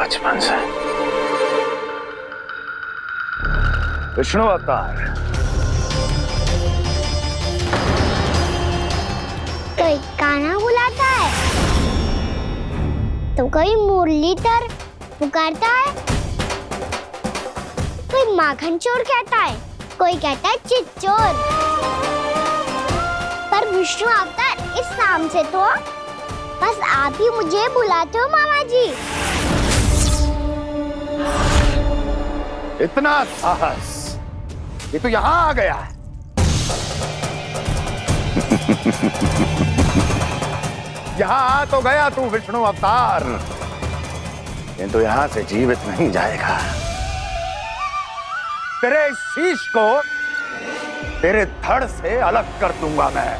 बचपन से। विष्णु अवतार। कोई गाना बुलाता है तो कोई मुरलीधर पुकारता है, कोई माखन चोर कहता है, कोई कहता है चिच्चोर। पर विष्णु अवतार इस नाम से तो बस आप ही मुझे बुलाते हो मामा जी। इतना साहस ये तो यहाँ आ गया है। यहाँ आ तो गया तू विष्णु अवतार, किंतु यहाँ से जीवित नहीं जाएगा। तेरे शीश को तेरे धड़ से अलग कर दूंगा मैं।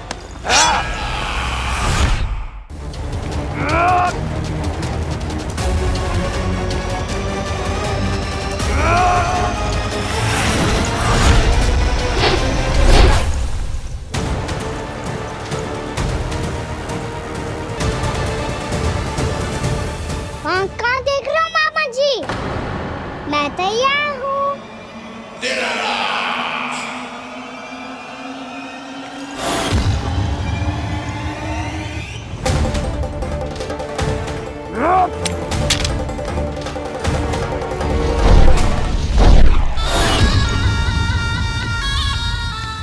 वहाँ कहाँ देख रहे हो मामा जी? मैं तैयार हूँ।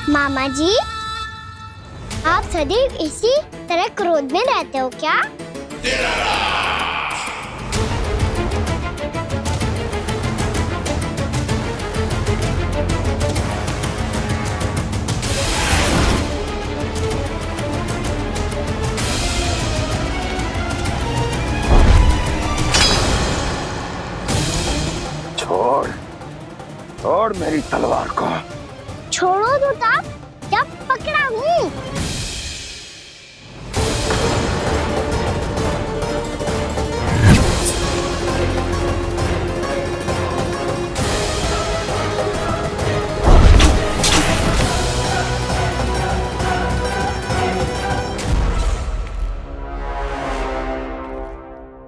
मामा जी, आप सदैव इसी तरह क्रोध में रहते हो क्या? छोड़ छोड़ मेरी तलवार को। छोड़ो तो तब जब पकड़ा हूँ।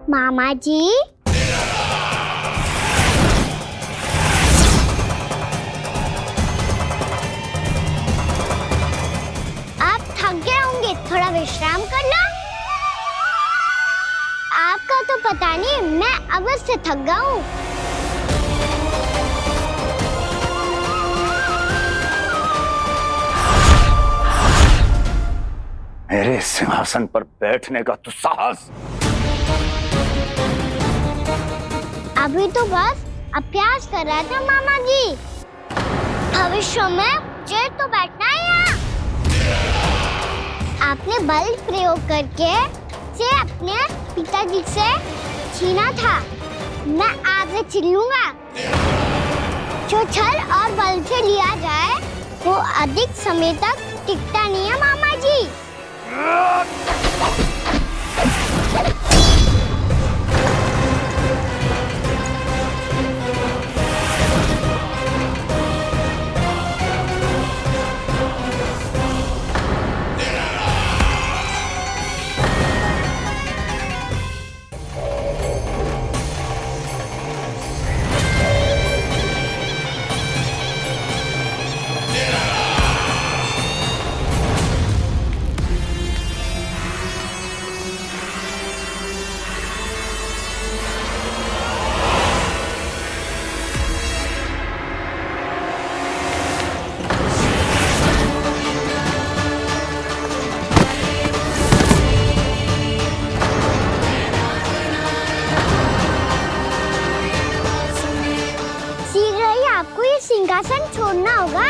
मामा जी, थोड़ा विश्राम कर लो। आपका तो पता नहीं, मैं अवश्य थक गया हूँ। मेरे सिंहासन पर बैठने का तू साहस? अभी तो बस अभ्यास कर रहा था मामा जी। भविष्य में मुझे तो बैठना है यहाँ। आपने बल प्रयोग करके से अपने पिताजी से छीना था, मैं आपसे छीन लूंगा। जो छल और बल से लिया जाए वो अधिक समय तक टिकता नहीं है मामा जी। सिंहासन छोड़ना होगा।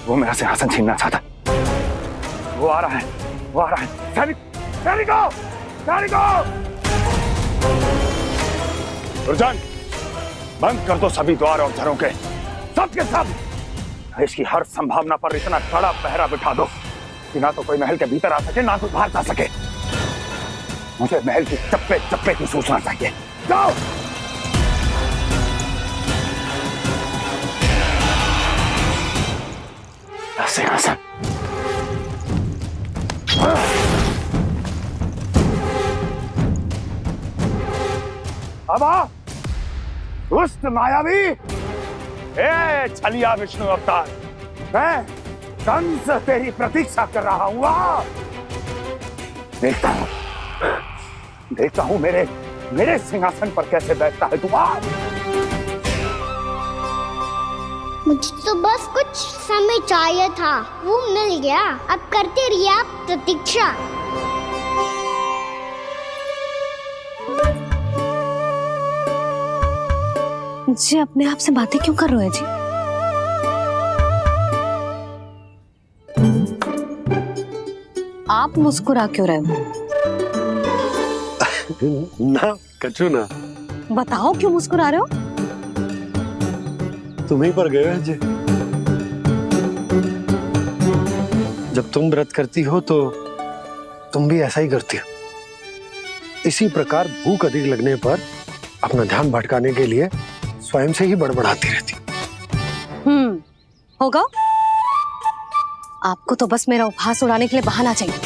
वो मेरा सिंहासन छीनना चाहता। वो आ रहा है, वो आ रहा है। सैनिकों! दुर्जन, बंद कर दो सभी द्वार और झरोखे, सब के सब। इसकी हर संभावना पर इतना कड़ा पहरा बिठा दो कि ना तो कोई महल के भीतर आ सके, ना कोई बाहर जा सके। मुझे महल की चप्पे चप्पे की सूचना चाहिए। जाओ। सिंहासन। अब आ दुष्ट मायावी, ए छलिया विष्णु अवतार, मैं कंस तेरी प्रतीक्षा कर रहा हूं। आ देखता हूं मेरे सिंहासन पर कैसे बैठता है तू। आ मुझे तो बस कुछ समय चाहिए था, वो मिल गया। अब करते रहिए आप प्रतीक्षा। जी अपने आप से बातें क्यों कर रहे हो जी? आप मुस्कुरा क्यों रहे हो? ना कचू ना, बताओ क्यों मुस्कुरा रहे हो? तुम्हीं पर गए हैं जी। जब तुम व्रत करती हो तो तुम भी ऐसा ही करती हो। इसी प्रकार भूख अधिक लगने पर अपना ध्यान भटकाने के लिए स्वयं से ही बड़बड़ाती रहती। होगा। आपको तो बस मेरा उपहास उड़ाने के लिए बहाना चाहिए।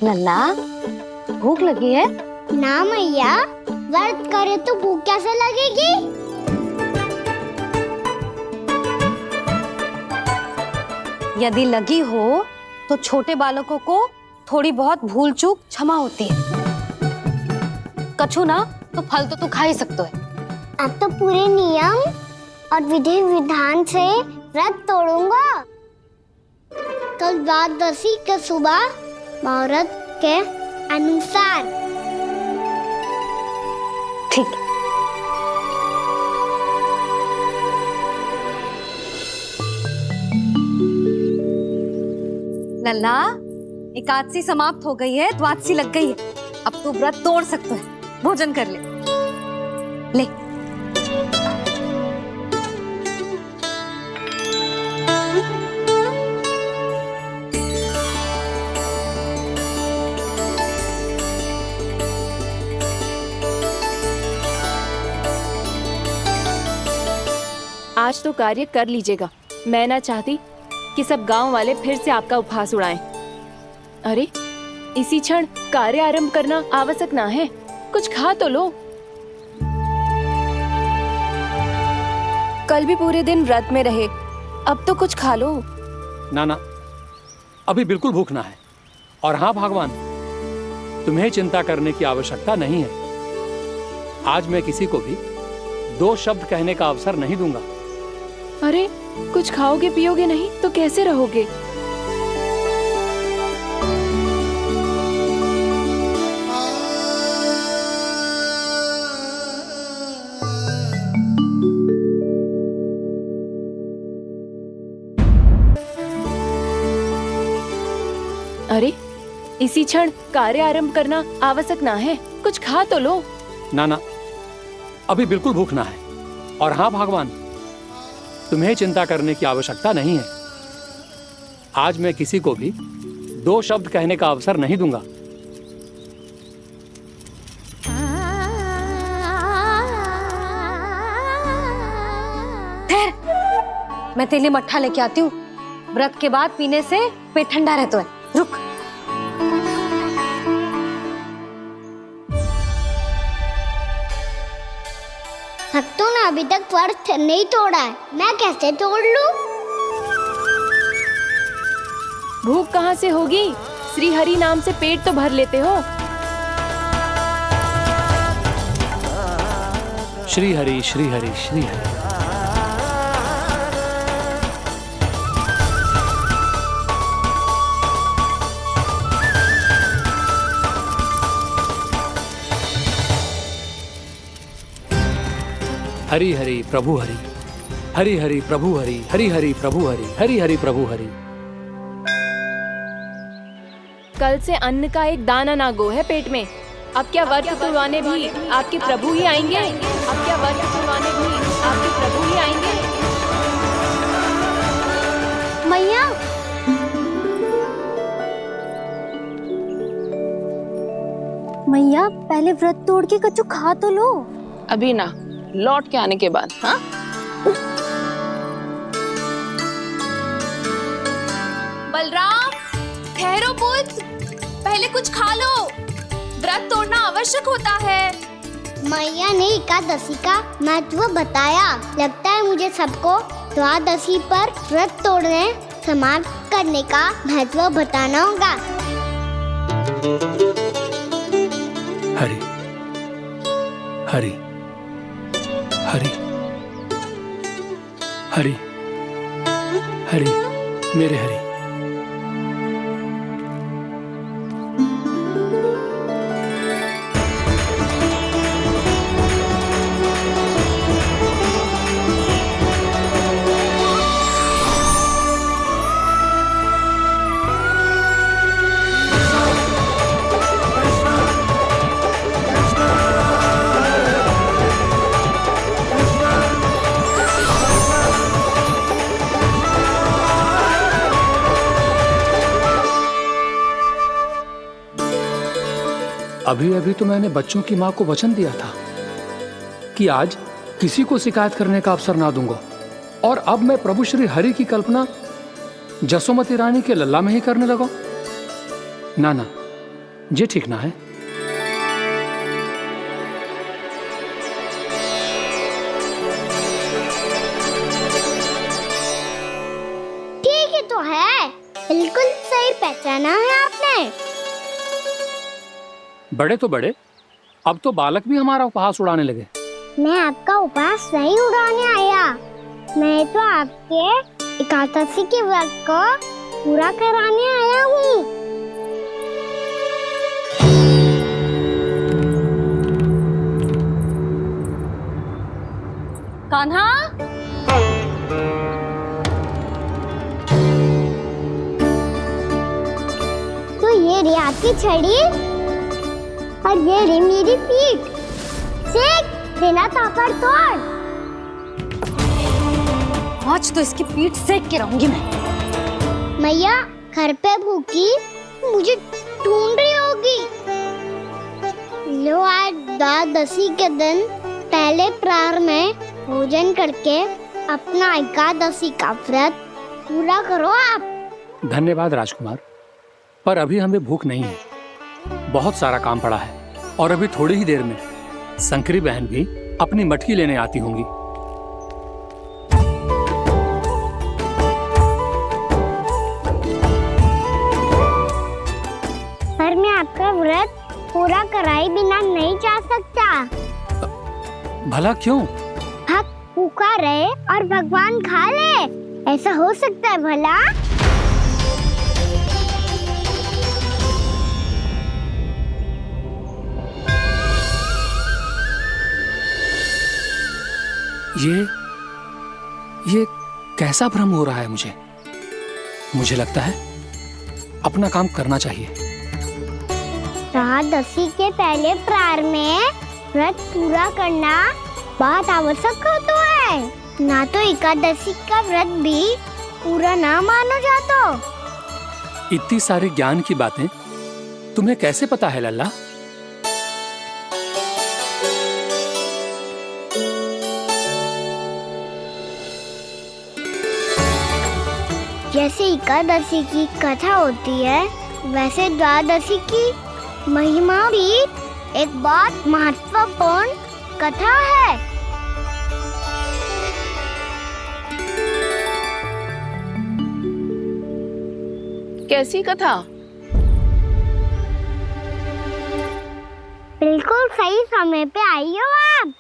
लल्ला, भूख लगी है? ना मैया, व्रत करे तो भूख कैसे लगेगी? यदि लगी हो तो छोटे बालकों को थोड़ी बहुत भूल चूक क्षमा होती है। कछु ना तो फल तो तू खा ही सकते है। अब तो पूरे नियम और विधि विधान से व्रत तोड़ूंगा। कल द्वादशी के सुबह मुहूर्त के अनुसार। ठीक। लल्ला, एकादशी समाप्त हो गई है, द्वादशी लग गई है। अब तू व्रत तोड़ सकते है। भोजन कर ले। ले। आज तो कार्य कर लीजिएगा। मैं ना चाहती कि सब गांव वाले फिर से आपका उपहास उड़ाएं। अरे इसी क्षण कार्य आरंभ करना आवश्यक ना है। कुछ खा तो लो। कल भी पूरे दिन व्रत में रहे, अब तो कुछ खा लो। ना, अभी बिल्कुल भूख ना है। और हाँ भगवान, तुम्हें चिंता करने की आवश्यकता नहीं है। आज मैं किसी को भी 2 शब्द कहने का अवसर नहीं दूंगा। अरे कुछ खाओगे पियोगे नहीं तो कैसे रहोगे? अरे इसी क्षण कार्य आरंभ करना आवश्यक ना है। कुछ खा तो लो। ना, अभी बिल्कुल भूख ना है। और हाँ भगवान, तुम्हें चिंता करने की आवश्यकता नहीं है। आज मैं किसी को भी 2 शब्द कहने का अवसर नहीं दूंगा। ठहर, मैं तेरे लिए मट्ठा लेके आती हूँ। व्रत के बाद पीने से पेट ठंडा रहता है। रुक। भक्तों ने अभी तक व्रत नहीं तोड़ा है, मैं कैसे तोड़ लूं? भूख कहाँ से होगी? श्री हरि नाम से पेट तो भर लेते हो। श्री हरि श्री हरि श्री हरि। हरि हरि प्रभु हरि, हरि हरि प्रभु हरि, हरि हरि प्रभु हरि, हरि हरि प्रभु हरि। कल से अन्न का एक दाना ना गो है पेट में। अब क्या व्रत तुड़वाने भी आपके प्रभु ही आएंगे? अब क्या व्रत तुड़वाने भी आपके प्रभु ही आएंगे? मैया, मैया पहले व्रत तोड़ के कछु खा तो लो। अभी ना, लौट के आने के बाद। हाँ, बलराम, ठहरो पुत्र, पहले कुछ खा लो, व्रत तोड़ना आवश्यक होता है। मैया ने एकादशी का महत्व बताया। लगता है मुझे सबको द्वादशी पर व्रत तोड़ने समाप्त करने का महत्व बताना होगा। हरि हरि हरि हरि हरि मेरे हरि। अभी अभी तो मैंने बच्चों की मां को वचन दिया था कि आज किसी को शिकायत करने का अवसर ना दूंगा, और अब मैं प्रभु श्री हरि की कल्पना जसोमती रानी के लल्ला में ही करने लगा। ना ना, ये ठीक ना है। ठीक ही तो है, बिल्कुल सही पहचाना है आपने। बड़े तो बड़े, अब तो बालक भी हमारा उपहास उड़ाने लगे। मैं आपका उपहास नहीं उड़ाने आया, मैं तो आपके एकादशी के व्रत को पूरा कराने आया हूँ। कान्हा, तो ये रही आपकी छड़ी और ये रही मेरी पीठ। सेक बिना तापर तोड़। आज तो इसकी पीठ सेक के रहूंगी मैं। मैया घर पे भूखी मुझे ढूंढ रही होगी। लो, आज द्वादशी के दिन पहले प्रहर में भोजन करके अपना एकादशी का व्रत पूरा करो आप। धन्यवाद राजकुमार, पर अभी हमें भूख नहीं है। बहुत सारा काम पड़ा है, और अभी थोड़ी ही देर में शंकरी बहन भी अपनी मटकी लेने आती होंगी। पर मैं आपका व्रत पूरा कराए बिना नहीं जा सकता। भला क्यों? भक्त भूखा रहे और भगवान खा ले, ऐसा हो सकता है भला? ये कैसा भ्रम हो रहा है मुझे? मुझे लगता है अपना काम करना चाहिए। द्वादशी के पहले प्रहर में व्रत पूरा करना बहुत आवश्यक होता है, ना तो एकादशी का व्रत भी पूरा ना मानो जातो। इतनी सारी ज्ञान की बातें तुम्हें कैसे पता है लल्ला? जैसे एकादशी की कथा होती है, वैसे द्वादशी की महिमा भी एक बहुत महत्वपूर्ण कथा है। कैसी कथा? बिल्कुल सही समय पे आई हो आप,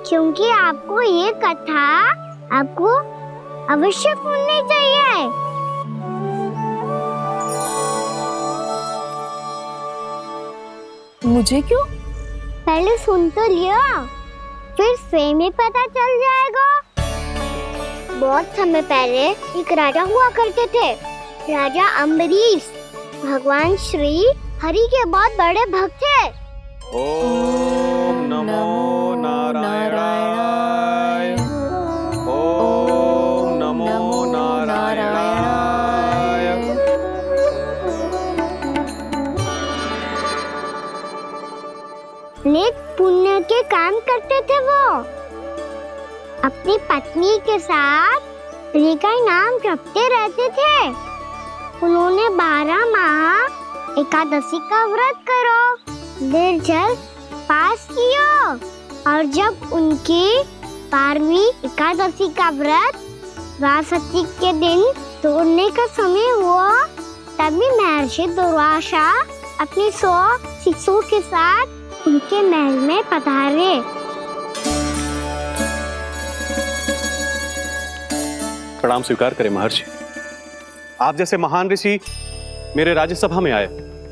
क्योंकि आपको ये कथा आपको अवश्य सुननी चाहिए। मुझे क्यों? पहले सुन तो लिया, फिर स्वयं ही पता चल जाएगा। बहुत समय पहले एक राजा हुआ करते थे, राजा अम्बरीश। भगवान श्री हरि के बहुत बड़े भक्त थे। ओम नमो नारायणाय। ओम नमो नारायणाय। नेक पुण्य के काम करते गए थे वो? अपनी पत्नी के साथ श्री का नाम जपते रहते थे। उन्होंने 12 माह एकादशी का व्रत करो, निर्जल पास कियो, और जब उनकी 12वीं एकादशी का व्रत द्वादशी के दिन तोड़ने का समय हुआ, तभी महर्षि दुर्वासा अपनी 100 शिष्यों के साथ उनके महल में पधारे। प्रणाम स्वीकार करें महर्षि। आप जैसे महान ऋषि मेरे राज्यसभा में आए,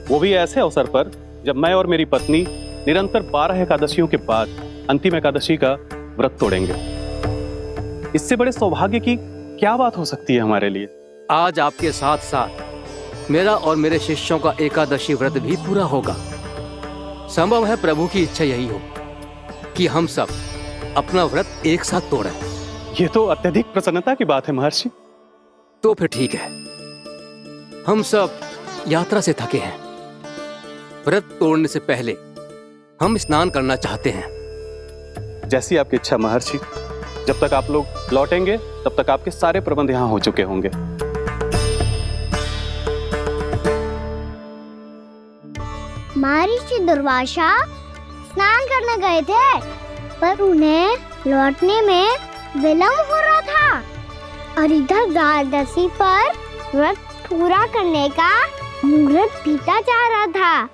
वो भी ऐसे अवसर पर जब मैं और मेरी पत्नी निरंतर 12 एकादशियों के बाद अंतिम एकादशी का व्रत तोड़ेंगे। इससे बड़े सौभाग्य की क्या बात हो सकती है हमारे लिए। आज आपके साथ साथ मेरा और मेरे शिष्यों का एकादशी व्रत भी पूरा होगा। संभव है प्रभु की इच्छा यही हो कि हम सब अपना व्रत एक साथ तोड़ें। ये तो अत्यधिक प्रसन्नता की बात है महर्षि। तो फिर ठीक है, हम सब यात्रा से थके हैं। व्रत तोड़ने से पहले हम स्नान करना चाहते हैं। जैसी आपकी इच्छा महर्षि। जब तक आप लोग लौटेंगे तब तक आपके सारे प्रबंध यहाँ हो चुके होंगे। महर्षि दुर्वासा स्नान करने गए थे, पर उन्हें लौटने में विलंब हो रहा था, और इधर द्वादशी पर व्रत पूरा करने का मुहूर्त बीता जा रहा था।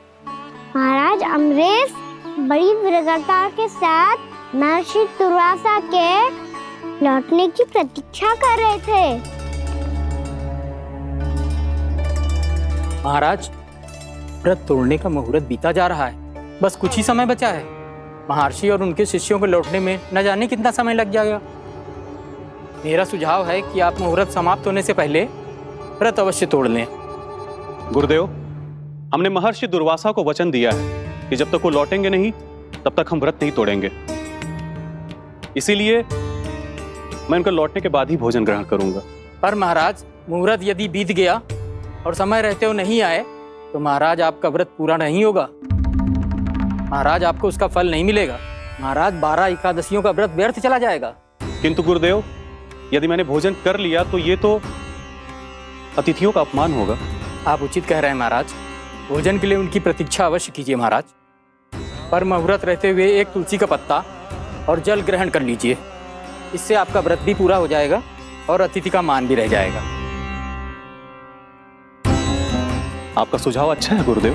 महाराज अमरेश बड़ी विरगता के साथ महर्षि दुर्वासा के लौटने की प्रतीक्षा कर रहे थे। महाराज, व्रत तोड़ने का मुहूर्त बीता जा रहा है, बस कुछ ही समय बचा है। महर्षि और उनके शिष्यों को लौटने में न जाने कितना समय लग जाएगा। मेरा सुझाव है कि आप मुहूर्त समाप्त होने से पहले व्रत अवश्य तोड़ लें। गुरुदेव, हमने महर्षि दुर्वासा को वचन दिया है कि जब तक वो लौटेंगे नहीं तब तक हम व्रत नहीं तोड़ेंगे। इसीलिए मैं उनके लौटने के बाद ही भोजन ग्रहण करूंगा। पर महाराज, मुहूर्त यदि बीत गया और समय रहते हुए नहीं आए तो महाराज आपका व्रत पूरा नहीं होगा। महाराज, आपको उसका फल नहीं मिलेगा। महाराज, 12 एकादशियों का व्रत व्यर्थ चला जाएगा। किंतु गुरुदेव, यदि मैंने भोजन कर लिया तो ये तो अतिथियों का अपमान होगा। आप उचित कह रहे हैं महाराज। भोजन के लिए उनकी प्रतीक्षा अवश्य कीजिए महाराज। पर मुहूर्त रहते हुए एक तुलसी का पत्ता और जल ग्रहण कर लीजिए। इससे आपका व्रत भी पूरा हो जाएगा और अतिथि का मान भी रह जाएगा। आपका सुझाव अच्छा है गुरुदेव।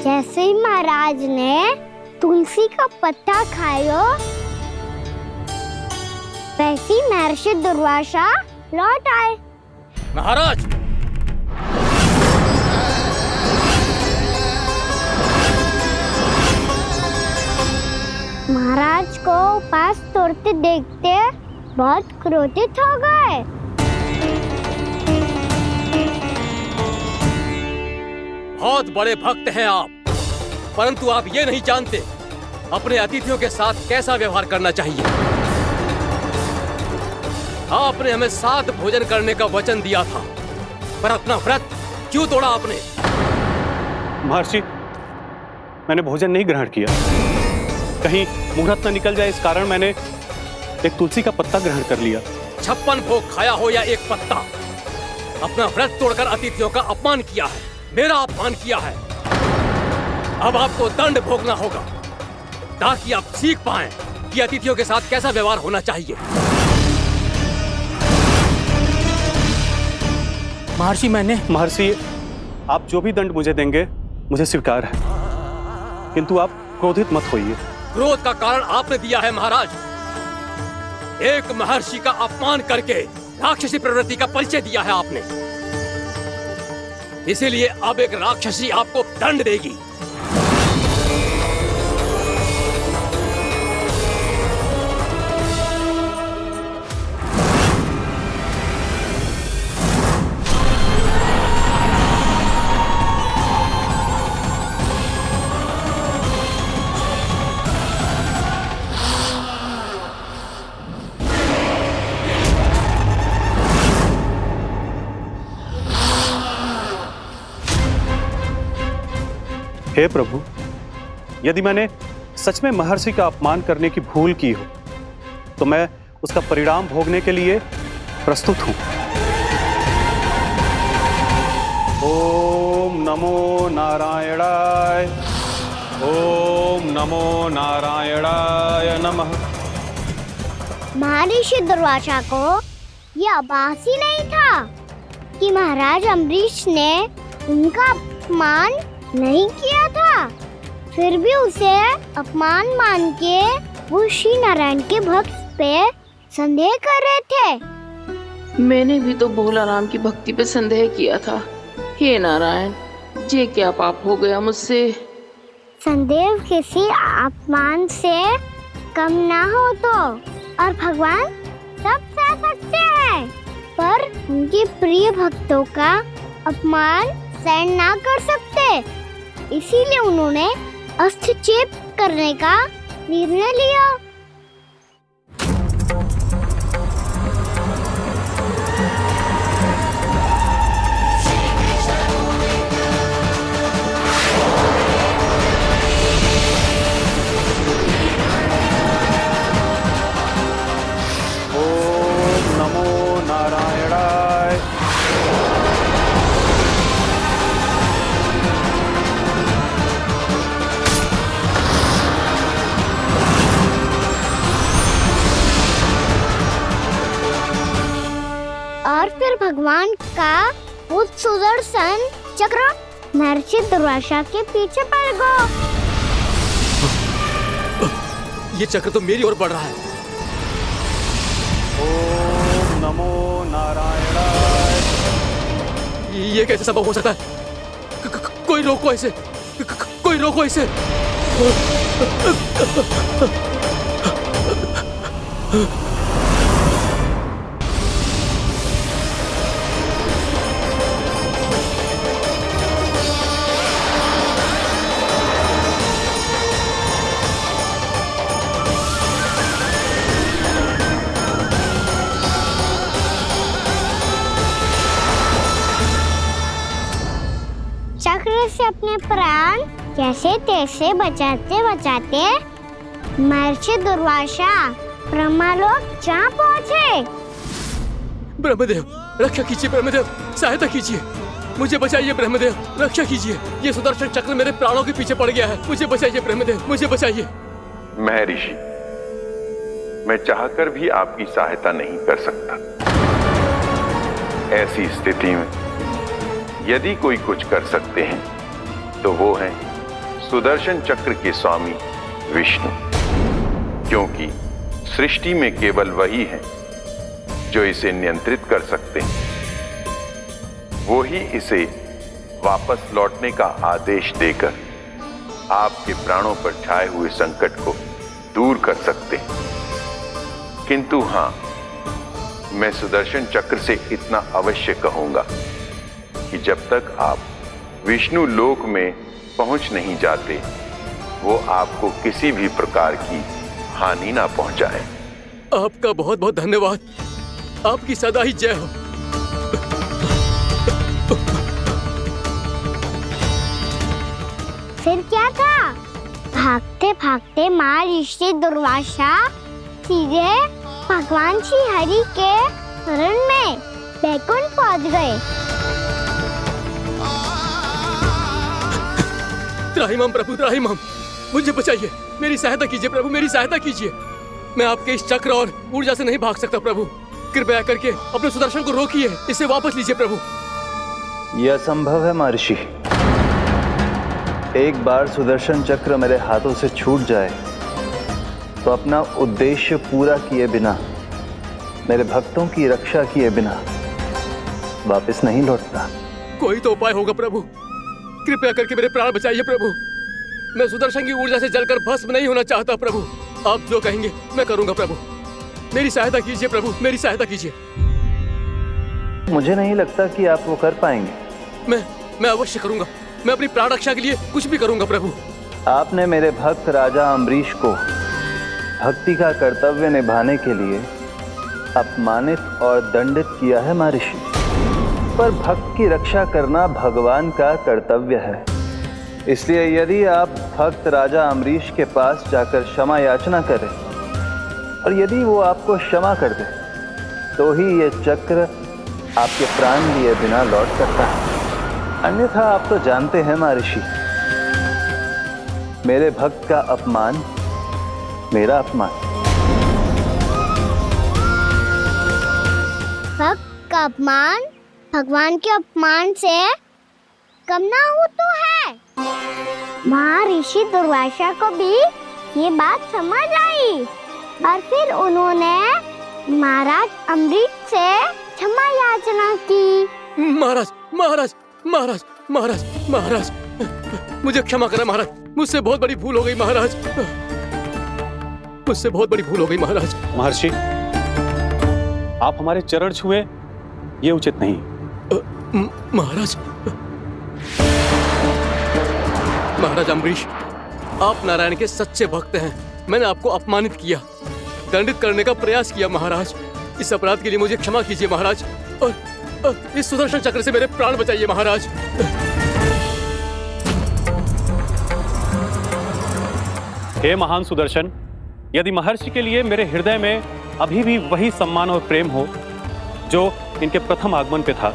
जैसे ही महाराज ने तुलसी का पत्ता खाया, वैसे ही महर्षि दुर्वासा लौट आए। महाराज, महाराज को उपास तोड़ते देखते बहुत क्रोधित हो गए। बहुत बड़े भक्त हैं आप, परंतु आप ये नहीं जानते अपने अतिथियों के साथ कैसा व्यवहार करना चाहिए। आपने हमें साथ भोजन करने का वचन दिया था, पर अपना व्रत क्यों तोड़ा आपने? महर्षि, मैंने भोजन नहीं ग्रहण किया। कहीं मुहूर्त न निकल जाए इस कारण मैंने एक तुलसी का पत्ता ग्रहण कर लिया। 56 भोग खाया हो या एक पत्ता, अपना व्रत तोड़कर अतिथियों का अपमान किया है, मेरा अपमान किया है। अब आपको दंड भोगना होगा ताकि आप सीख पाएं कि अतिथियों के साथ कैसा व्यवहार होना चाहिए। महर्षि, आप जो भी दंड मुझे देंगे मुझे स्वीकार है, किंतु आप क्रोधित मत होइए। क्रोध का कारण आपने दिया है महाराज। एक महर्षि का अपमान करके राक्षसी प्रवृत्ति का परिचय दिया है आपने। इसीलिए अब एक राक्षसी आपको दंड देगी। हे प्रभु, यदि मैंने सच में महर्षि का अपमान करने की भूल की हो तो मैं उसका परिणाम भोगने के लिए प्रस्तुत हूं। ओम नमो नारायणाय, ओम नमो नारायणाय नमः। महर्षि दुर्वासा को यह आभास ही नहीं था कि महाराज अम्बरीश ने उनका अपमान नहीं किया था। फिर भी उसे अपमान मान के वो श्री नारायण के भक्त पे संदेह कर रहे थे। मैंने भी तो भोला राम की भक्ति पे संदेह किया था। हे नारायण, ये क्या पाप हो गया मुझसे? संदेह किसी अपमान से कम ना हो तो, और भगवान सब सह सकते हैं, पर उनके प्रिय भक्तों का अपमान सहन ना कर सकते। इसीलिए उन्होंने हस्तक्षेप करने का निर्णय लिया। ओम नमो नारायणाय। और फिर भगवान का वो सुदर्शन चक्र महर्षि दुर्वासा के पीछे पड़ गया। ये चक्र तो मेरी ओर बढ़ रहा है। ओम नमो नारायणाय। ये कैसे संभव हो सकता है? कोई रोको इसे, कोई रोको इसे। चक्र से अपने प्राण कैसे तैसे बचाते बचाते महर्षि दुर्वासा ब्रह्मलोक जहाँ पहुँचे। ब्रह्मदेव, रक्षा कीजिए ब्रह्मदेव, सहायता कीजिए, मुझे बचाइए ब्रह्मदेव, रक्षा कीजिए। ये सुदर्शन चक्र मेरे प्राणों के पीछे पड़ गया है, मुझे बचाइए ब्रह्मदेव, मुझे बचाइए। महर्षि, मैं चाहकर भी आपकी सहायता नहीं कर सकता। ऐसी स्थिति में यदि कोई कुछ कर सकते हैं तो वो हैं सुदर्शन चक्र के स्वामी विष्णु, क्योंकि सृष्टि में केवल वही है जो इसे नियंत्रित कर सकते हैं। वो ही इसे वापस लौटने का आदेश देकर आपके प्राणों पर छाए हुए संकट को दूर कर सकते हैं। किंतु हां, मैं सुदर्शन चक्र से इतना अवश्य कहूंगा कि जब तक आप विष्णु लोक में पहुंच नहीं जाते, वो आपको किसी भी प्रकार की हानि ना पहुंचाए। आपका बहुत बहुत धन्यवाद, आपकी सदा ही जय हो। फिर क्या था? भागते भागते महर्षि दुर्वासा सीधे भगवान श्री हरि के शरण में बैकुंठ पहुंच गए। त्राहिमाम प्रभु, त्राहिमाम, मुझे बचाइए, मेरी सहायता कीजिए प्रभु, मेरी सहायता कीजिए। मैं आपके इस चक्र और ऊर्जा से नहीं भाग सकता प्रभु, कृपया करके अपने सुदर्शन को रोकिए, इसे वापस लीजिए प्रभु। यह असंभव है महर्षि। एक बार सुदर्शन चक्र मेरे हाथों से छूट जाए तो अपना उद्देश्य पूरा किए बिना, मेरे भक्तों की रक्षा किए बिना वापस नहीं लौटता। कोई तो उपाय होगा प्रभु, कृपया करके मेरे प्राण बचाइए प्रभु। मैं सुदर्शन की ऊर्जा से जलकर भस्म नहीं होना चाहता प्रभु। आप जो कहेंगे मैं करूंगा प्रभु, मेरी सहायता कीजिए प्रभु, मेरी सहायता कीजिए। मुझे नहीं लगता कि आप वो कर पाएंगे। मैं अवश्य करूंगा, मैं अपनी प्राण रक्षा के लिए कुछ भी करूंगा प्रभु। आपने मेरे भक्त राजा अम्बरीश को भक्ति का कर्तव्य निभाने के लिए अपमानित और दंडित किया है महर्षि, पर भक्त की रक्षा करना भगवान का कर्तव्य है। इसलिए यदि आप भक्त राजा अम्बरीश के पास जाकर क्षमा याचना करें और यदि वो आपको क्षमा कर दे तो ही ये चक्र आपके प्राण लिए बिना लौट सकता है। अन्यथा आप तो जानते हैं महर्षि, मेरे भक्त का अपमान मेरा अपमान। भक्त का अपमान भगवान के अपमान से कम ना हो तो है। महर्षि दुर्वासा को भी ये बात समझ आई और फिर उन्होंने महाराज अम्बरीश से क्षमा याचना की। महाराज महाराज महाराज महाराज महाराज, मुझे क्षमा करें महाराज, मुझसे बहुत बड़ी भूल हो गई महाराज, मुझसे बहुत बड़ी भूल हो गई महाराज। महर्षि, आप हमारे चरण छुए ये उचित नहीं। महाराज, महाराज अम्बरीश, आप नारायण के सच्चे भक्त हैं। मैंने आपको अपमानित किया, दंडित करने का प्रयास किया महाराज। इस अपराध के लिए मुझे क्षमा कीजिए महाराज, और इस सुदर्शन चक्र से मेरे प्राण बचाइए महाराज। हे महान सुदर्शन, यदि महर्षि के लिए मेरे हृदय में अभी भी वही सम्मान और प्रेम हो जो इनके प्रथम आगमन पे था,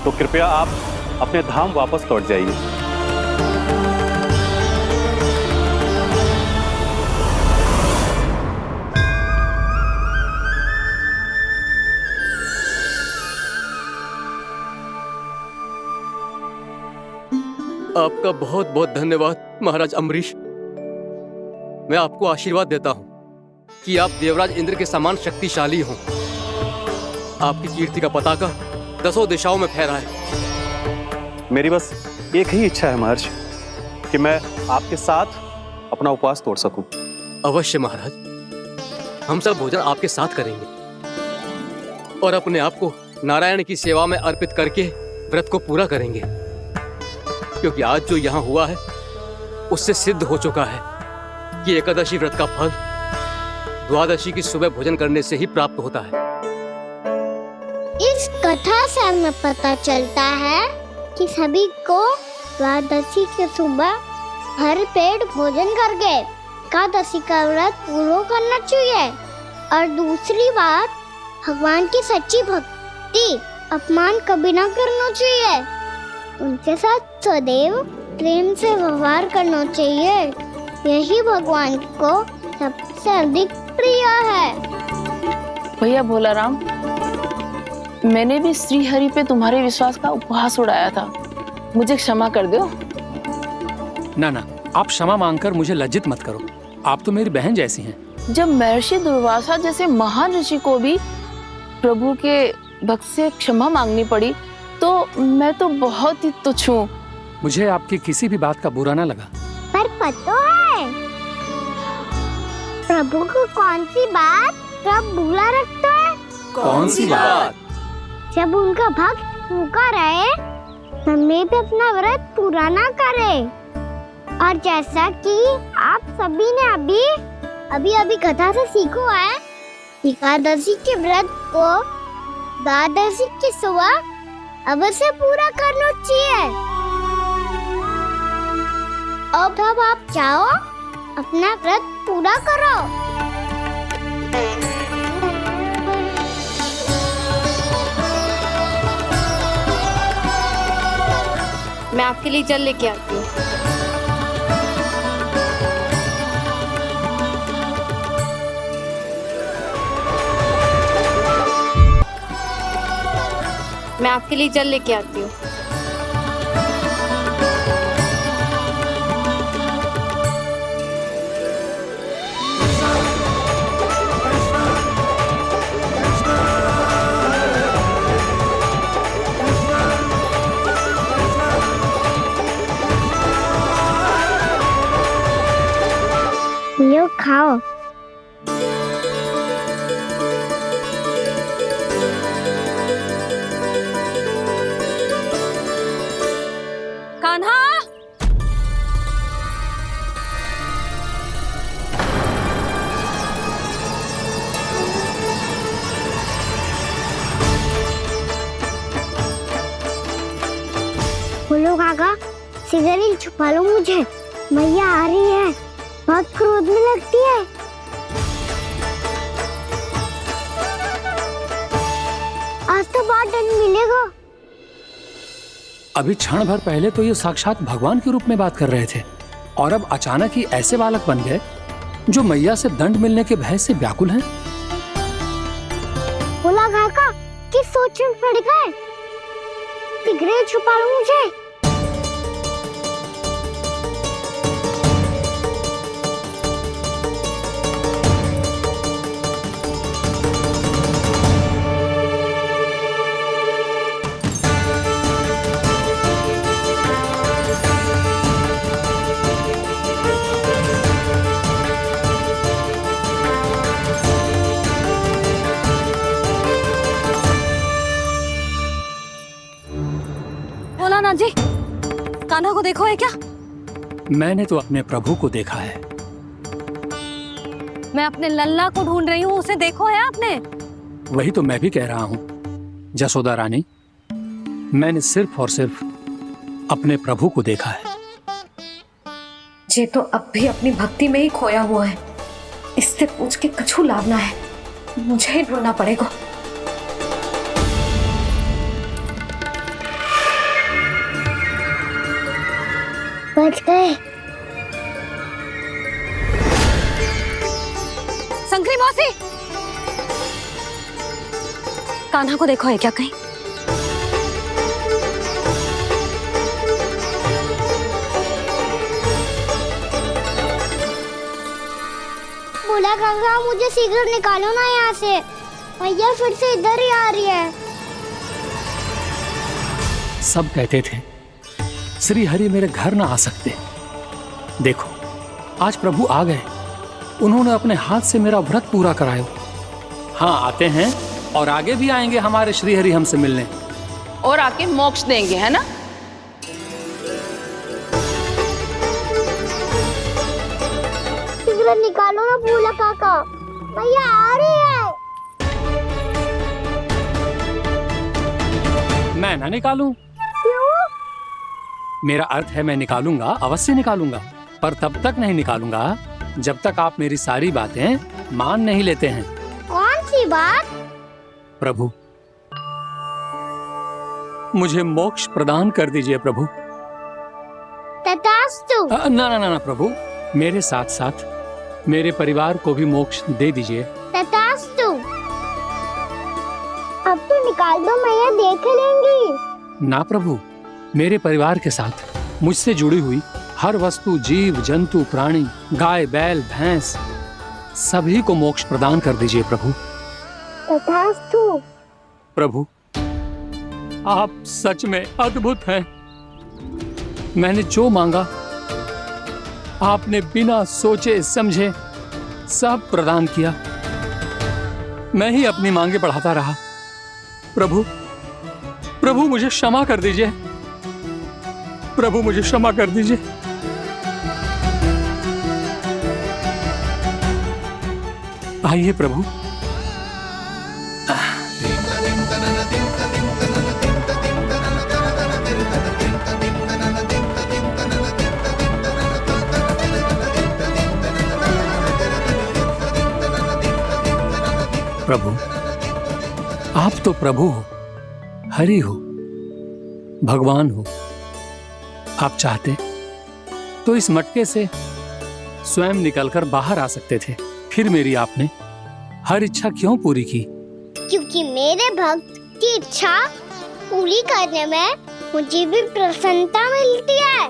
तो कृपया आप अपने धाम वापस लौट जाइए। आपका बहुत बहुत धन्यवाद महाराज अम्बरीश। मैं आपको आशीर्वाद देता हूं कि आप देवराज इंद्र के समान शक्तिशाली हों। आपकी कीर्ति का पताका 10 दिशाओं में फहराए। मेरी बस एक ही इच्छा है महर्षि, कि मैं आपके साथ अपना उपवास तोड़ सकूं। अवश्य महाराज, हम सब भोजन आपके साथ करेंगे और अपने आप को नारायण की सेवा में अर्पित करके व्रत को पूरा करेंगे, क्योंकि आज जो यहाँ हुआ है उससे सिद्ध हो चुका है कि एकादशी व्रत का फल द्वादशी की सुबह भोजन करने से ही प्राप्त होता है। इस कथा से हमें पता चलता है कि सभी को द्वादशी की सुबह भर पेट भोजन करके एकादशी का व्रत पूरा करना चाहिए। और दूसरी बात, भगवान की सच्ची भक्ति अपमान कभी ना करना चाहिए। उनके साथ सदैव प्रेम से व्यवहार करना चाहिए। यही भगवान को सबसे अधिक प्रिय है। भैया भोला राम, मैंने भी श्री हरि पे तुम्हारे विश्वास का उपहास उड़ाया था, मुझे क्षमा कर दो। ना ना, आप क्षमा मांगकर मुझे लज्जित मत करो, आप तो मेरी बहन जैसी हैं। जब महर्षि दुर्वासा जैसे महान ऋषि को भी प्रभु के भक्त से क्षमा मांगनी पड़ी, तो मैं तो बहुत ही तुच्छ हूँ। मुझे आपकी किसी भी बात का बुरा ना लगा। पर पता है प्रभु को कौन सी बात कब बुरा रखता है? कौन सी बात? जब उनका भक्त भूखा रहे, हमें भी अपना व्रत पूरा ना करे। और जैसा कि आप सभी ने अभी कथा से सीखो है, एकादशी के व्रत को द्वादशी की सुबह अवश्य पूरा करना चाहिए। अब आप जाओ, अपना व्रत पूरा करो। मैं आपके लिए जल लेके आती हूँ। मैं आपके लिए जल लेके आती हूँ। लो खाओ। कान्हा, बोलो काका, सिगरेट छुपा लो मुझे, मैया आ रही है, बहुत क्रोध में लगती है। आज तो बहुत दंड मिलेगा। अभी क्षण भर पहले तो ये साक्षात भगवान के रूप में बात कर रहे थे और अब अचानक ही ऐसे बालक बन गए जो मैया से दंड मिलने के भय से व्याकुल हैं। बोला काका किस सोच में पड़ गए? सिगरेट छुपा लो मुझे। भोलानाथ जी, कान्हा को देखो है क्या? मैंने तो अपने प्रभु को देखा है। मैं अपने लल्ला को ढूंढ रही हूँ, उसे देखो है आपने? वही तो मैं भी कह रहा हूँ जसोदा रानी, मैंने सिर्फ और सिर्फ अपने प्रभु को देखा है। ये तो अब भी अपनी भक्ति में ही खोया हुआ है, इससे पूछ के कछु लाभना है, मुझे ही ढूंढना पड़ेगा। बच गए। शंकरी मौसी, कान्हा को देखो है क्या कहीं? बोला काका मुझे सिगरेट निकालो ना यहाँ से, भैया फिर से इधर ही आ रही है। सब कहते थे श्री हरि मेरे घर ना आ सकते। देखो आज प्रभु आ गए, उन्होंने अपने हाथ से मेरा व्रत पूरा कराया। हाँ आते हैं और आगे भी आएंगे हमारे श्री हरि हमसे मिलने और आके मोक्ष देंगे, है ना? सिगरेट निकालो ना बोला काका, भैया आ रही है। मैं ना निकालूं? मेरा अर्थ है मैं निकालूंगा, अवश्य निकालूंगा, पर तब तक नहीं निकालूंगा जब तक आप मेरी सारी बातें मान नहीं लेते हैं। कौन सी बात? प्रभु मुझे मोक्ष प्रदान कर दीजिए प्रभु। तथास्तु। ना ना ना प्रभु, मेरे साथ साथ मेरे परिवार को भी मोक्ष दे दीजिए। तथास्तु। अब तो निकाल दो, मैया देख लेंगी। ना प्रभु, मेरे परिवार के साथ मुझसे जुड़ी हुई हर वस्तु, जीव जंतु, प्राणी, गाय बैल भैंस, सभी को मोक्ष प्रदान कर दीजिए प्रभु। तथास्तु। प्रभु आप सच में अद्भुत हैं। मैंने जो मांगा आपने बिना सोचे समझे सब प्रदान किया। मैं ही अपनी मांगे बढ़ाता रहा। प्रभु प्रभु मुझे क्षमा कर दीजिए, प्रभु मुझे क्षमा कर दीजिए। आइए प्रभु। प्रभु आप तो प्रभु हो, हरि हो, भगवान हो। आप चाहते तो इस मटके से स्वयं निकलकर बाहर आ सकते थे, फिर मेरी आपने हर इच्छा क्यों पूरी की? क्योंकि मेरे भक्त की इच्छा पूरी करने में मुझे भी प्रसन्नता मिलती है।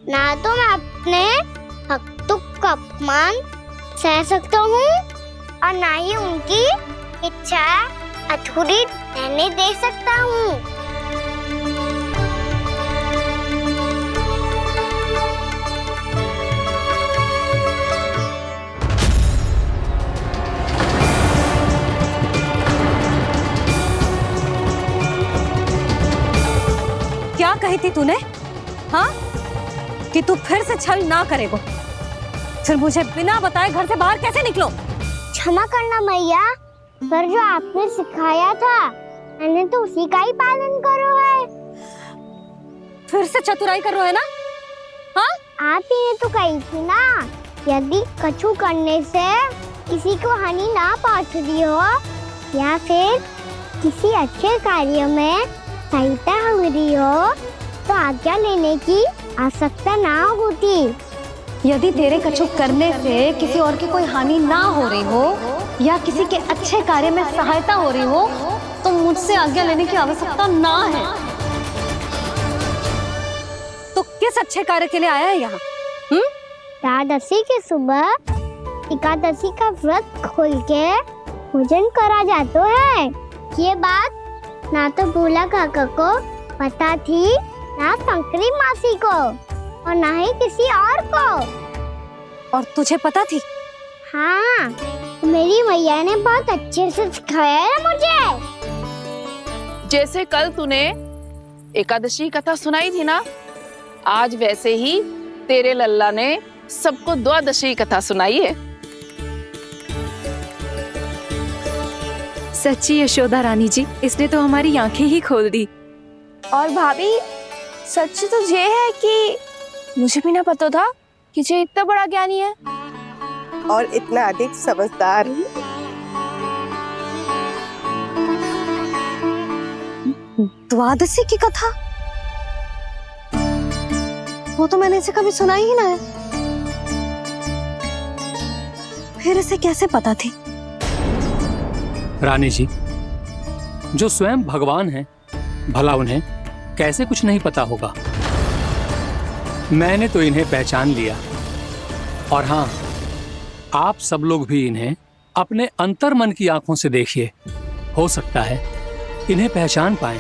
ना तो मैं अपने भक्तों का अपमान सह सकता हूँ और ना ही उनकी इच्छा अधूरी रहने दे सकता हूँ। क्या कही थी तूने? हाँ, कि तू फिर से छल ना करेगा। फिर मुझे बिना बताए घर से बाहर कैसे निकलो? क्षमा करना मैया, पर जो आपने सिखाया था मैंने तो उसी का ही पालन करो है। फिर से चतुराई कर रहे हो है ना? हाँ आप ही ने तो कही थी ना, यदि कछु करने से किसी को हानि ना पहुंचती हो या फिर किसी अच्छे कार्य में सहायता हो रही हो तो आज्ञा लेने की आवश्यकता ना होती। यदि तेरे कछु करने से किसी और की कोई हानि ना हो रही हो या किसी के अच्छे कार्य में सहायता हो रही हो तो मुझसे आज्ञा लेने की आवश्यकता ना है। तो किस अच्छे कार्य के लिए आया है यहाँ? द्वादशी के सुबह एकादशी का व्रत खोल के भोजन करा जाता है। ये बात ना तो भोला काका को पता थी, ना शंकरी मासी को और ना ही किसी और को। और तुझे पता थी? हाँ, मेरी मैया ने बहुत अच्छे से सिखाया है मुझे। जैसे कल तूने एकादशी कथा सुनाई थी ना, आज वैसे ही तेरे लल्ला ने सबको द्वादशी कथा सुनाई है। सच्ची यशोदा रानी जी, इसने तो हमारी आंखें ही खोल दी। और भाभी, सच तो ये है कि मुझे भी ना पता था कि ये इतना बड़ा ज्ञानी है और इतना अधिक समझदार। द्वादशी की कथा? वो तो मैंने इसे कभी सुना ही ना है। फिर इसे कैसे पता थी? रानी जी, जो स्वयं भगवान हैं, भला उन्हें कैसे कुछ नहीं पता होगा। मैंने तो इन्हें पहचान लिया। और हाँ, आप सब लोग भी इन्हें अपने अंतर्मन की आंखों से देखिए, हो सकता है इन्हें पहचान पाएं।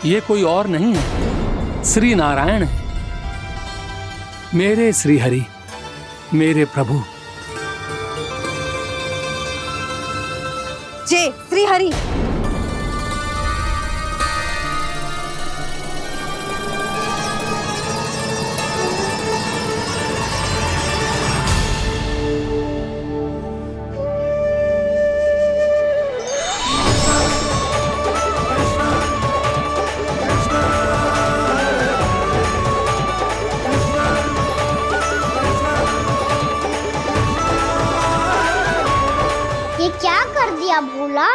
ये कोई और नहीं है, श्री नारायण है, मेरे श्री हरि, मेरे प्रभु। जय श्री हरि। ये क्या कर दिया भोला?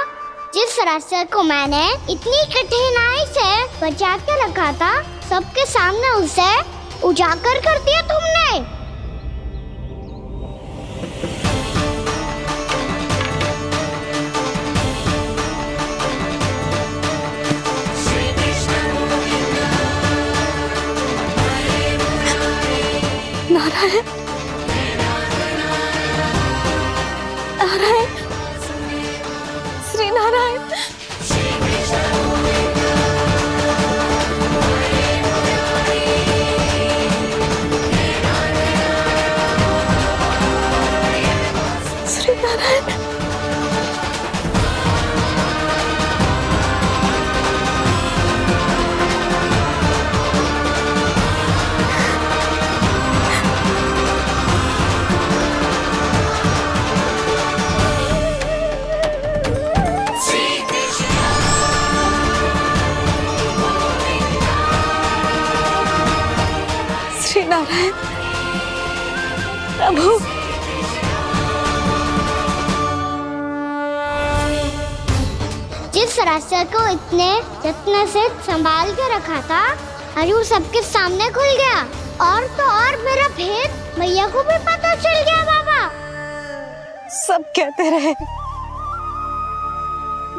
जिस रास्ते को मैंने इतनी कठिनाई से बचा के रखा था, सबके सामने उसे उजागर कर दिया तुमने। नारायण, नारायण, श्री नारायण। श्री नारायण। श्री नारायण प्रभु। जिस रास्ते को इतने जत्न से संभाल के रखा था, आज वो सबके सामने खुल गया। और तो और मेरा भेद मैया को भी पता चल गया। बाबा सब कहते रहे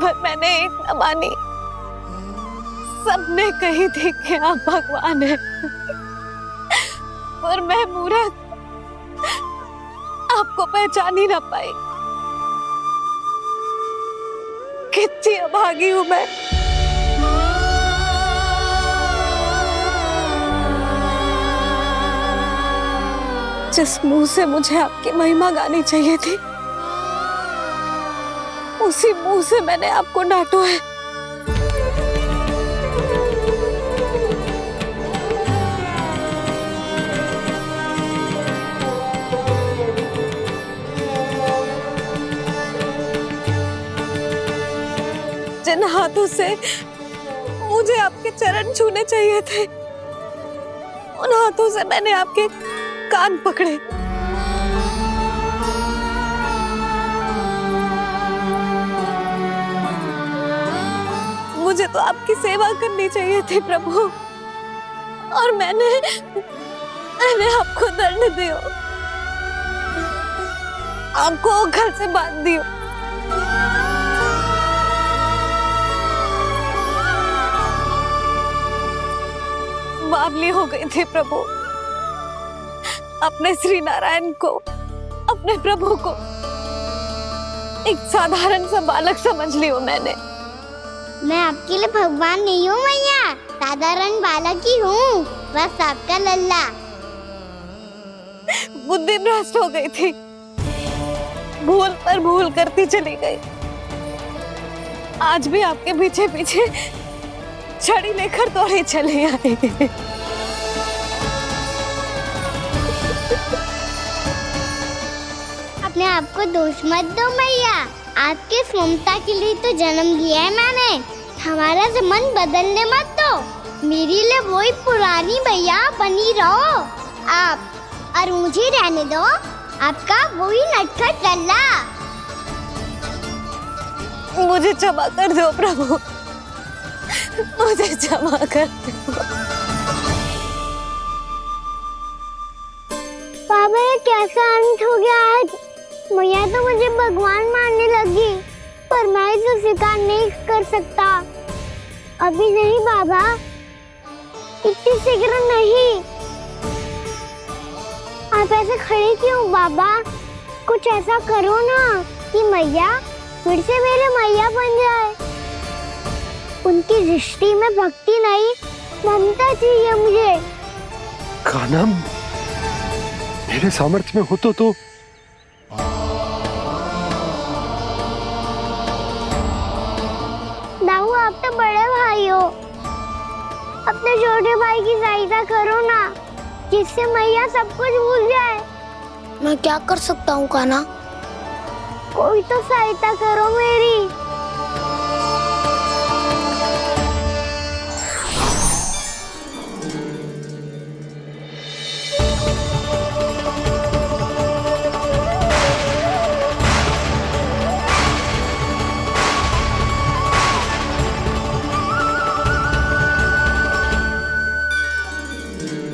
पर मैंने एक न मानी। सबने कही थी कि आप भगवान हैं, पर मैं मूर्ख आपको पहचान ही ना पाई। कितनी अभागी हूं मैं। जिस मुंह से मुझे आपकी महिमा गानी चाहिए थी, उसी मुंह से मैंने आपको डांटा है। जिन हाथों से मुझे आपके चरण छूने चाहिए थे, उन हाथों से मैंने आपके कान पकड़े। मुझे तो आपकी सेवा करनी चाहिए थी प्रभु, और मैंने आपको दंड दियो, आपको घर से बांध दियो। बावली हो गई थी प्रभु, अपने श्री नारायण को, अपने प्रभु को एक साधारण सा बालक समझ लियो मैंने। मैं आपके लिए भगवान नहीं हूँ मैया, साधारण बालक ही हूँ, बस आपका लल्ला। बुद्धि भ्रष्ट हो गई थी, भूल पर भूल करती चली गई। आज भी आपके पीछे पीछे छड़ी लेकर दौड़े चले आए। अपने आप को दोष मत दो मैया, आपके ममता के लिए तो जन्म लिया है मैंने, हमारा मन बदलने मत दो। मेरे लिए वही पुरानी भैया बनी रहो आप, और मुझे रहने दो आपका वही नटखट लल्ला। मुझे क्षमा कर दो प्रभु, मुझे क्षमा कर दो। बाबा ये कैसा अंत हो गया आज? मैया तो मुझे भगवान मानने लगी, पर मैं इसे स्वीकार नहीं कर सकता। अभी नहीं बाबा, इतनी शीघ्र नहीं। आप ऐसे खड़े क्यों बाबा? कुछ ऐसा करो ना कि मैया फिर से मेरे मैया बन जाए। उनकी दृष्टि में भक्ति नहीं, ममता चाहिए मुझे। कान्हा, मेरे सामर्थ्य में हो तो दाऊ, आप तो बड़े भाई हो, अपने छोटे भाई की सहायता करो ना, जिससे मैया सब कुछ भूल जाए। मैं क्या कर सकता हूँ कान्हा? कोई तो सहायता करो मेरी।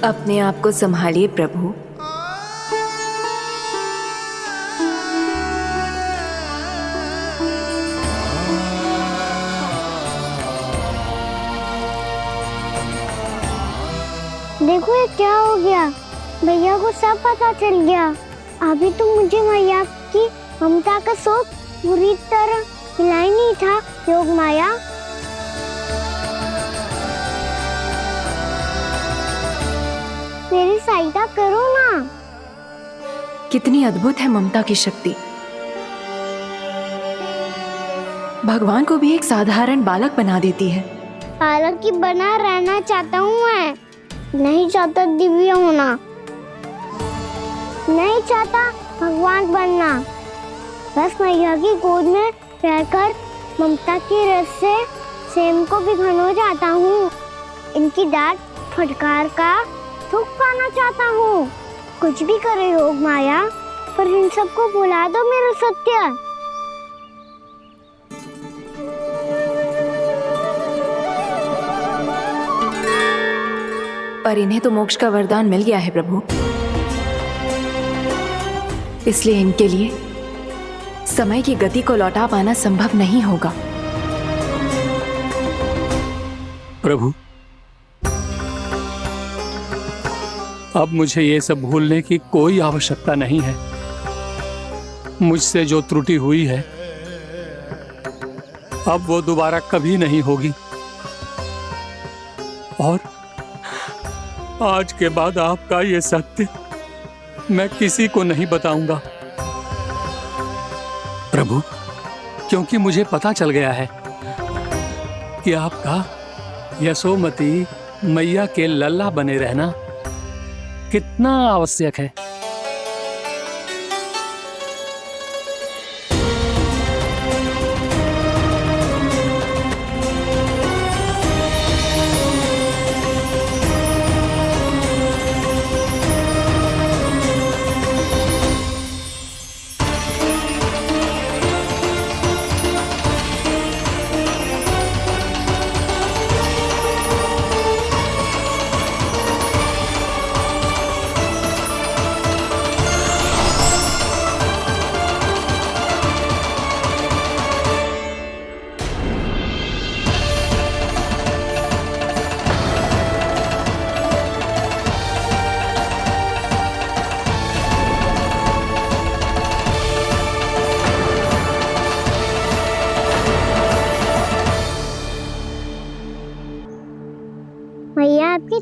अपने आप को संभालिए प्रभु। देखो ये क्या हो गया, भैया को सब पता चल गया। अभी तो मुझे मैया की ममता का शौक बुरी तरह मिला ही नहीं था। योग माया, मेरी सहायता करो ना। कितनी अद्भुत है ममता की शक्ति। भगवान को भी एक साधारण बालक बना देती है। बालक की बना रहना चाहता हूँ मैं, नहीं चाहता दिव्य होना, नहीं चाहता भगवान बनना। बस मैया की गोद में रहकर ममता की रस से सेम को भिगोना चाहता हूँ। इनकी डांट फटकार का सुख पाना चाहता हूँ। कुछ भी करे योग माया, पर इन सबको भुला दो मेरा सत्य। पर इन्हें तो मोक्ष का वरदान मिल गया है प्रभु, इसलिए इनके लिए समय की गति को लौटा पाना संभव नहीं होगा। प्रभु, अब मुझे ये सब भूलने की कोई आवश्यकता नहीं है। मुझसे जो त्रुटि हुई है अब वो दोबारा कभी नहीं होगी, और आज के बाद आपका ये सत्य मैं किसी को नहीं बताऊंगा प्रभु, क्योंकि मुझे पता चल गया है कि आपका यशोमती मैया के लल्ला बने रहना कितना आवश्यक है।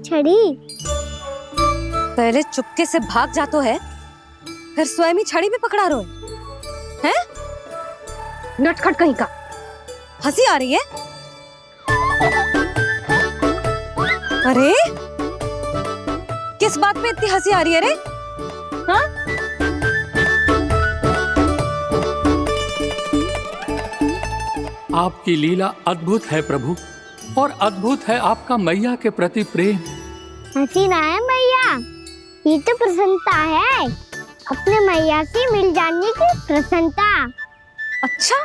छड़ी। पहले चुपके से भाग जातो है, फिर स्वयं ही छड़ी भी पकड़ा रो है? नटखट कहीं का। हंसी आ रही है? अरे किस बात पे इतनी हंसी आ रही है रे? हाँ? आपकी लीला अद्भुत है प्रभु, और अद्भुत है आपका मैया के प्रति प्रेम। हंसी ना है मैया, ये तो प्रसन्नता है, अपने मैया से मिल जाने की प्रसन्नता। अच्छा,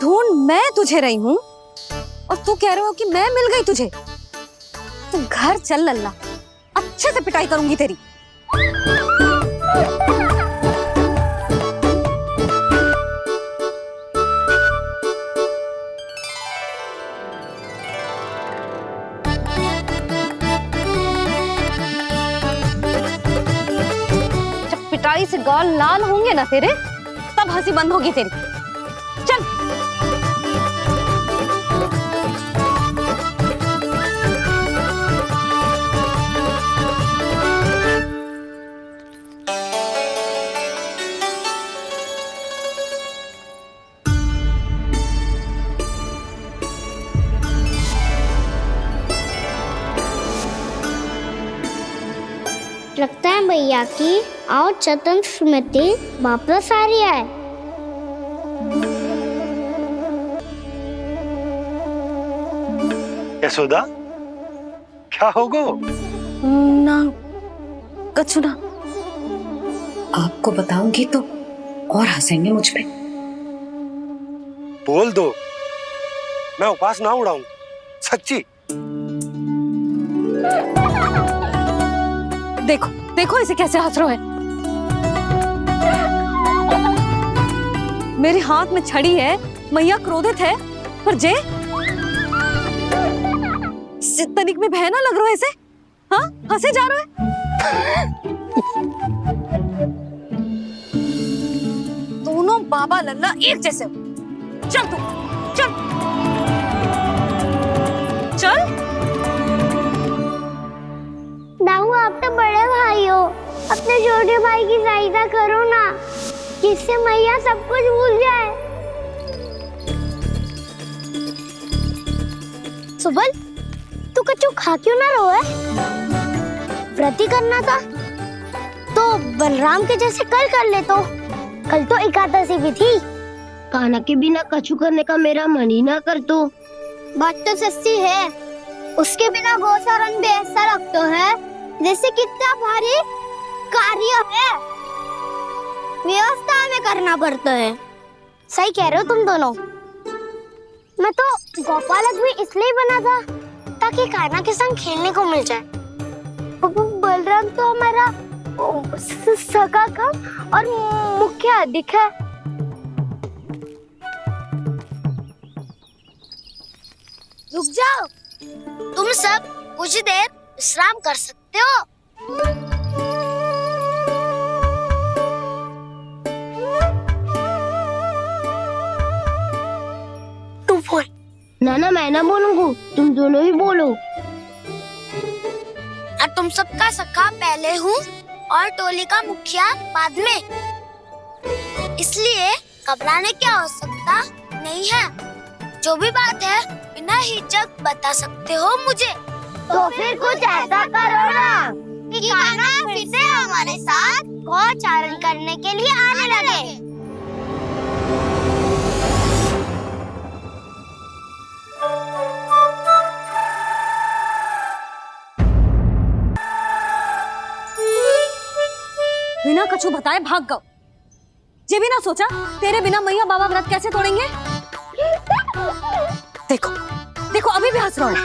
ढूंढ मैं तुझे रही हूँ और तू कह रहे हो कि मैं मिल गई तुझे। तू घर चल लल्ला, अच्छे से पिटाई करूंगी तेरी। जब पिटाई से गाल लाल होंगे ना तेरे, तब हंसी बंद होगी तेरी। चल। लगता है भैया की और चतन स्मृति वापस आ रही है। यशोदा, क्या होगो? ना कछु ना। आपको बताऊंगी तो और हंसेंगे मुझ पे। बोल दो, मैं उपास ना उड़ाऊं, सच्ची। देखो देखो इसे कैसे हंस रहे हैं। मेरे हाथ में छड़ी है, मैया क्रोधित है, पर जे तनिक में भय ना लग रहा है ऐसे? हाँ, हंसे जा रहे है। दोनों बाबा लल्ला एक जैसे हो। चल तू, चल चल। दाऊ, आप तो बड़े भाई हो, अपने छोटे भाई की सहायता करो ना, जिससे मैया सब कुछ भूल जाए। सुबल, तू कच्चू खा क्यों ना रहो है? व्रती करना था तो बलराम के जैसे कल कर ले तो। कल तो एकादशी भी थी। खाना के बिना कछु करने का मेरा मन ही ना कर तो। बात तो सच्ची है, उसके बिना गोचारण भी ऐसा लगता है जैसे कितना भारी कार्य है, व्यवस्था में करना पड़ता है। सही कह रहे हो तुम दोनों। मैं तो गोपालक भी इसलिए बना था ताकि कान्हा के संग खेलने को मिल जाए। बलराम तो हमारा सगा कम और मुख्य अधिक है। रुक जाओ, तुम सब कुछ देर विश्राम कर सकते हो। तू बोल। ना मैं ना बोलूंगा, तुम दोनों ही बोलो। और तुम सबका सखा पहले हूँ और टोली का मुखिया बाद में, इसलिए घबराने की आवश्यकता नहीं है। जो भी बात है बिना हिचक बता सकते हो मुझे। तो फिर कुछ ऐसा करो ना कि कान्हा फिर से हमारे साथ गोचारण करने के लिए आने लगे। बिना कछु बताए भाग गओ। ये भी ना सोचा तेरे बिना मैया बाबा व्रत कैसे तोड़ेंगे? देखो देखो अभी भी हंस रहा है।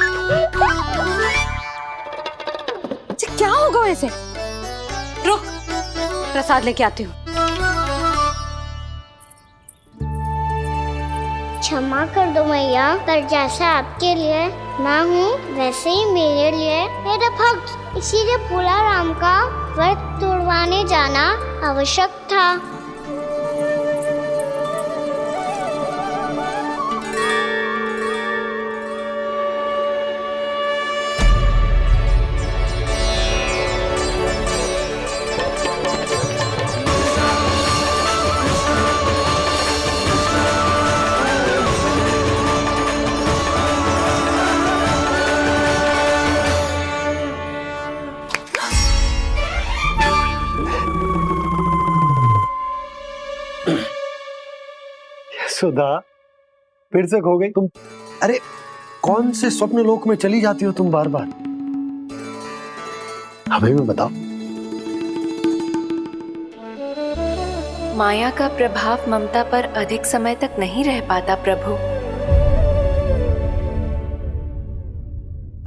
क्या होगा ऐसे? रुक, प्रसाद लेके आती हूँ। क्षमा कर दो मैया, पर जैसा आपके लिए मैं हूँ वैसे ही मेरे लिए मेरा भक्त, इसीलिए भोला राम का व्रत तोड़वाने जाना आवश्यक था। सुधा, फिर से खो गई तुम। अरे कौन से स्वप्न लोक में चली जाती हो तुम बार बार? हमें भी बताओ। माया का प्रभाव ममता पर अधिक समय तक नहीं रह पाता प्रभु।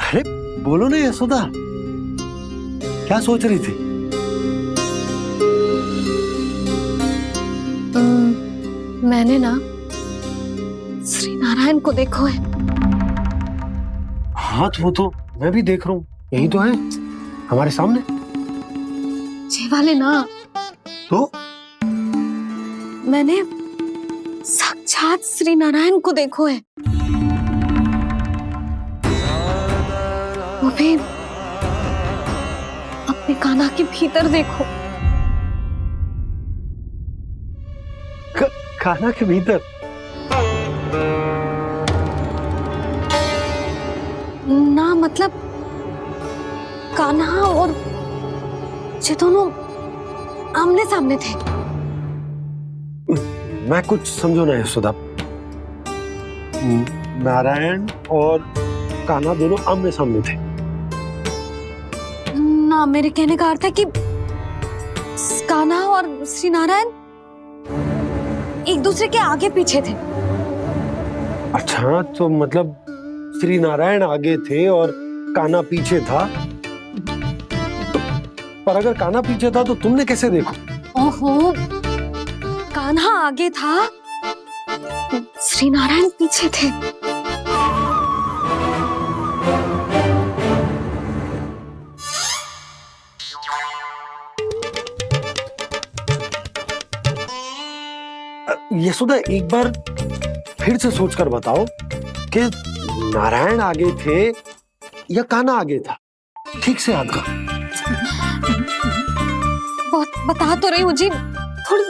अरे बोलो ना यशोदा, क्या सोच रही थी? मैंने ना श्री नारायण को देखो है। हाँ वो तो मैं भी देख रहा हूँ, यही तो है हमारे सामने। ये वाले ना, तो मैंने साक्षात श्री नारायण को देखो है, वो भी अपने कान्हा के भीतर देखो। कान्हा के भीतर? ना मतलब कान्हा और ये दोनों आमने सामने थे। मैं कुछ समझो ना यशोदा। नारायण और कान्हा दोनों आमने सामने थे? ना, मेरे कहने का अर्थ है कि कान्हा और श्री नारायण एक दूसरे के आगे पीछे थे। अच्छा, तो मतलब श्री नारायण आगे थे और कान्हा पीछे था। पर अगर कान्हा पीछे था तो तुमने कैसे देखा? ओहो, कान्हा आगे था, श्री नारायण पीछे थे। यशोदा, एक बार फिर से सोचकर बताओ कि नारायण आगे थे या कान्हा आगे था? ठीक से याद करो। बहुत बता तो रही हूँ जी, थोड़ी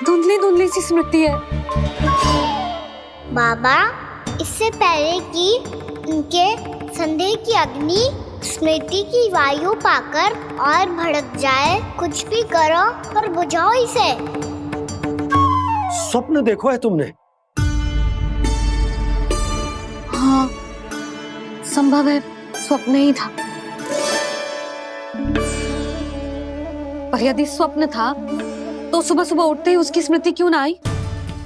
धुंधली धुंधली सी स्मृति है। बाबा, इससे पहले कि उनके संदेह की अग्नि स्मृति की वायु पाकर और भड़क जाए, कुछ भी करो पर बुझाओ इसे। स्वप्न देखो है तुमने? हाँ, संभव है स्वप्न ही था। पर यदि स्वप्न था तो सुबह सुबह उठते ही उसकी स्मृति क्यों ना आई?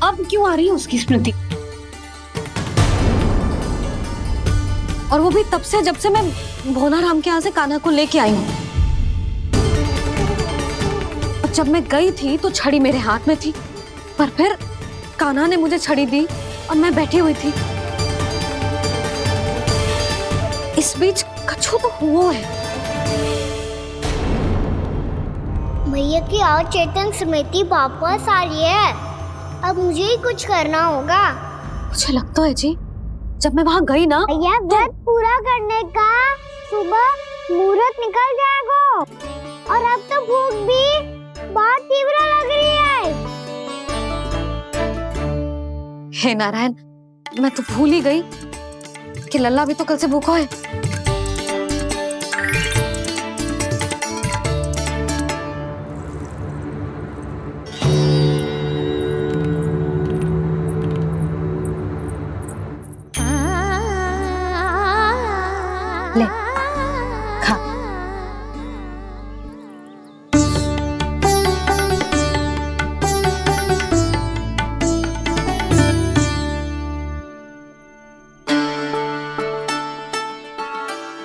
अब क्यों आ रही है उसकी स्मृति? और वो भी तब से जब से मैं भोनाराम के यहाँ से कान्हा को लेके आई हूँ। और जब मैं गई थी तो छड़ी मेरे हाथ में थी, पर फिर कान्हा ने मुझे छड़ी दी और मैं बैठी हुई थी। इस बीच कछु तो हुआ है। भैया की अचेतन स्मृति वापस आ रही है। अब मुझे ही कुछ करना होगा। मुझे लगता है जी, जब मैं वहाँ गई ना, भैया व्रत पूरा करने का सुबह मुहूर्त निकल जाएगा और अब तो भूख भी बहुत तीव्र लग रही है। हे नारायण, मैं तो भूल ही गई कि लल्ला भी तो कल से भूखा है। ले, खा।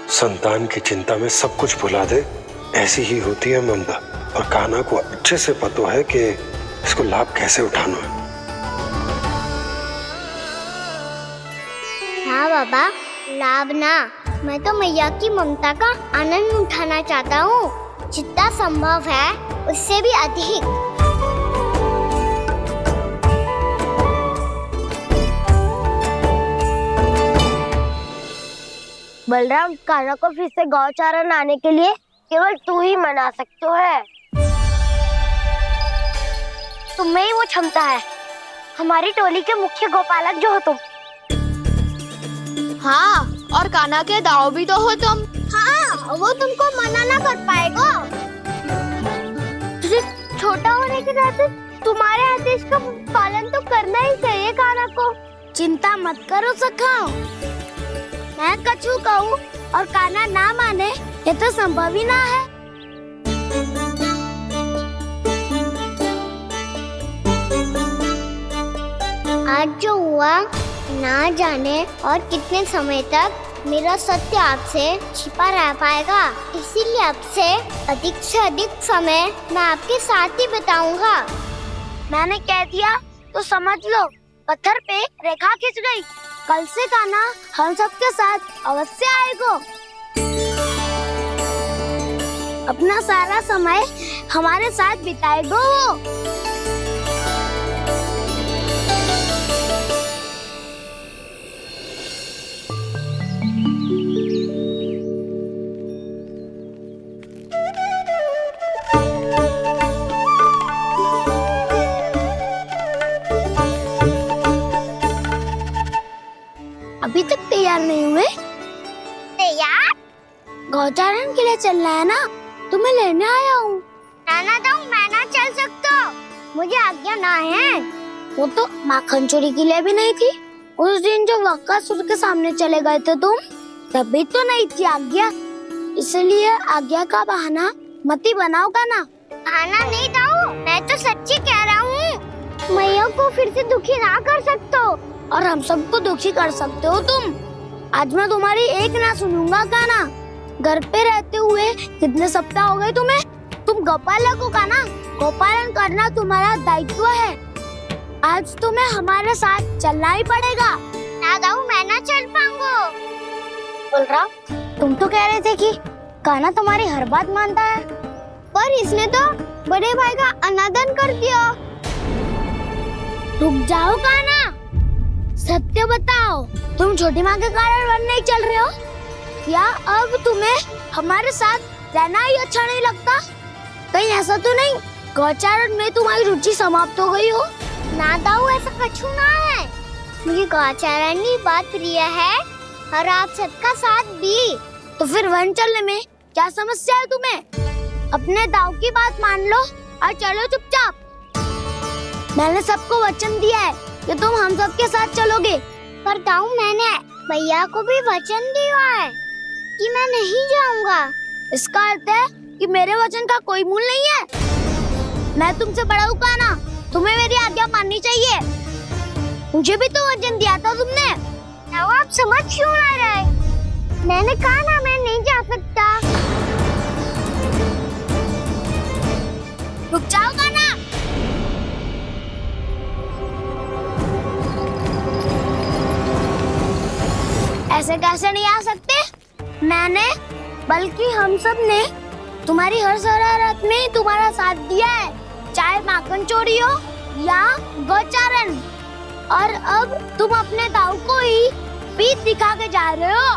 संतान की चिंता में सब कुछ भुला दे, ऐसी ही होती है ममता। और कान्हा को अच्छे से पता है कि इसको लाभ कैसे उठाना है। हाँ बाबा, लाभ ना, मैं तो मैया की ममता का आनंद उठाना चाहता हूँ, जितना संभव है उससे भी अधिक। बलराम, कान्हा को फिर से गौचारण आने के लिए केवल तू ही मना सकते है। तुम्हें ही वो क्षमता है, हमारी टोली के मुख्य गोपालक जो हो तुम। हाँ, और कान्हा के दाव भी तो हो तुम। हाँ, वो तुमको मना ना कर पाएगा। तुझे छोटा होने के नाते तुम्हारे आदेश का पालन तो करना ही चाहिए कान्हा को। चिंता मत करो सखा, मैं कछु कहूँ और कान्हा ना माने ये तो संभव ही ना है। आज जो हुआ ना जाने और कितने समय तक मेरा सत्य आपसे छिपा रह पाएगा, इसीलिए आपसे अधिक से अधिक समय मैं आपके साथ ही बिताऊंगा। मैंने कह दिया तो समझ लो, पत्थर पे रेखा खिंच गई। कल से कान्हा हम सबके साथ अवश्य आएगा। अपना सारा समय हमारे साथ बिताएगा वो। अभी तक तैयार नहीं हुए? तैयार? गौचारण के लिए चलना है ना, तुम्हें लेने आया हूँ। नाना दाऊ, मैं ना चल सकता, मुझे आज्ञा ना है। वो तो माखन चोरी के लिए भी नहीं थी। उस दिन जो वक्कासुर के सामने चले गए थे तुम, तभी तो नहीं थी आज्ञा। इसलिए आज्ञा का बहाना मत ही बनाओगा ना। बहाना नहीं दाऊ, मैं तो सच्ची कह रहा हूँ। मैया को फिर से दुखी ना कर सकते हो और हम सबको दुखी कर सकते हो तुम। आज मैं तुम्हारी एक ना सुनूंगा कान्हा। घर पे रहते हुए कितने सप्ताह हो गए तुम्हें? तुम गोपालक हो कान्हा, गोपालन करना तुम्हारा दायित्व है। आज तुम्हें हमारे साथ चलना ही पड़ेगा। ना दाऊ, मैं ना चल पाऊंगा। बोल रहा, तुम तो कह रहे थे कि कान्हा तुम्हारी हर बात मानता है, पर इसने तो बड़े भाई का अनादर कर दिया। रुक जाओ कान्हा, सत्य बताओ, तुम छोटी माँ के कारण वन नहीं चल रहे हो? या अब तुम्हें हमारे साथ रहना ही अच्छा नहीं लगता? कहीं ऐसा तो नहीं गौचारण में तुम्हारी रुचि समाप्त हो गई हो? ना दाऊ, ऐसा कछु ना है। मुझे गौचारण की बात प्रिय है और आप सबका साथ भी। तो फिर वन चलने में क्या समस्या है तुम्हें? अपने दाऊ की बात मान लो और चलो चुपचाप। मैंने सबको वचन दिया है कि तुम हम सबके साथ चलोगे। पर दाऊ, मैंने भैया को भी वचन दिया है कि मैं नहीं जाऊंगा। इसका अर्थ है कि मेरे वचन का कोई मूल नहीं है। मैं तुमसे बड़ा हूँ कान्हा, तुम्हें मेरी आज्ञा माननी चाहिए। मुझे भी तो वचन दिया था तुमने। दाऊ, आप समझ क्यों ना रहे? मैंने कहा ना, मैं नहीं जा सकता। रुक जाओ कान्हा। ऐसे कैसे नहीं आ सकते? मैंने बल्कि हम सब ने तुम्हारी हर शरारत में तुम्हारा साथ दिया है, चाहे माखन चोरी हो या गौचारण। और अब तुम अपने दाऊ को ही पीठ दिखा के जा रहे हो।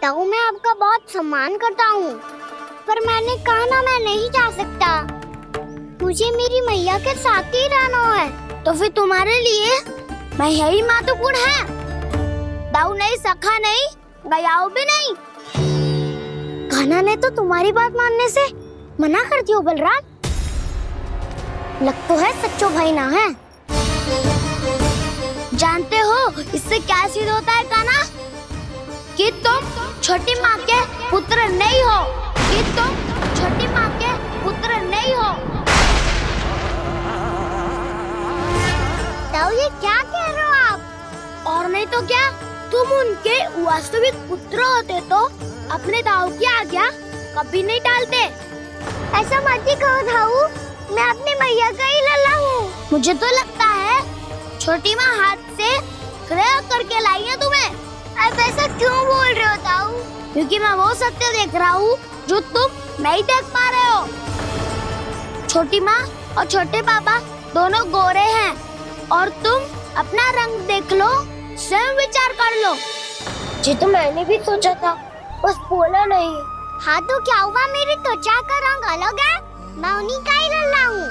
दाऊ, मैं आपका बहुत सम्मान करता हूँ, पर मैंने कहा ना, मैं नहीं जा सकता। मुझे मेरी मैया के साथ ही रहना है। तो फिर तुम्हारे लिए मैं यही महत्वपूर्ण है। दाऊ नहीं, सखा नहीं, गयाऊ भी नहीं। कान्हा ने तो तुम्हारी बात मानने से मना कर दिया बलराम। लग तो है सच्चो भाई ना है। जानते हो इससे क्या सिद्ध होता है कान्हा? कि तुम छोटी माँ के पुत्र नहीं हो, कि तुम छोटी माँ के पुत्र नहीं हो। दाऊ, ये क्या कह रहे हो आप? और नहीं तो क्या, तुम उनके वास्तविक पुत्र होते तो अपने दाऊ की आज्ञा कभी नहीं टालते। ऐसा मत ही कहो दाऊ, मैं अपनी मैया का ही लल्ला हूँ। मुझे तो लगता है छोटी माँ हाथ से ग्रह करके लाई है तुम्हें। अब ऐसा क्यों बोल रहे हो दाऊ? क्योंकि मैं वो सत्य देख रहा हूँ जो तुम नहीं देख पा रहे हो। छोटी माँ और छोटे पापा दोनों गोरे हैं और तुम अपना रंग देख लो, स्वयं विचार कर लो। जी तो मैंने भी सोचा था, बस बोला नहीं। हाँ तो क्या हुआ, मेरी त्वचा का रंग अलग है, मैं उन्हीं का ही लल्ला हूँ।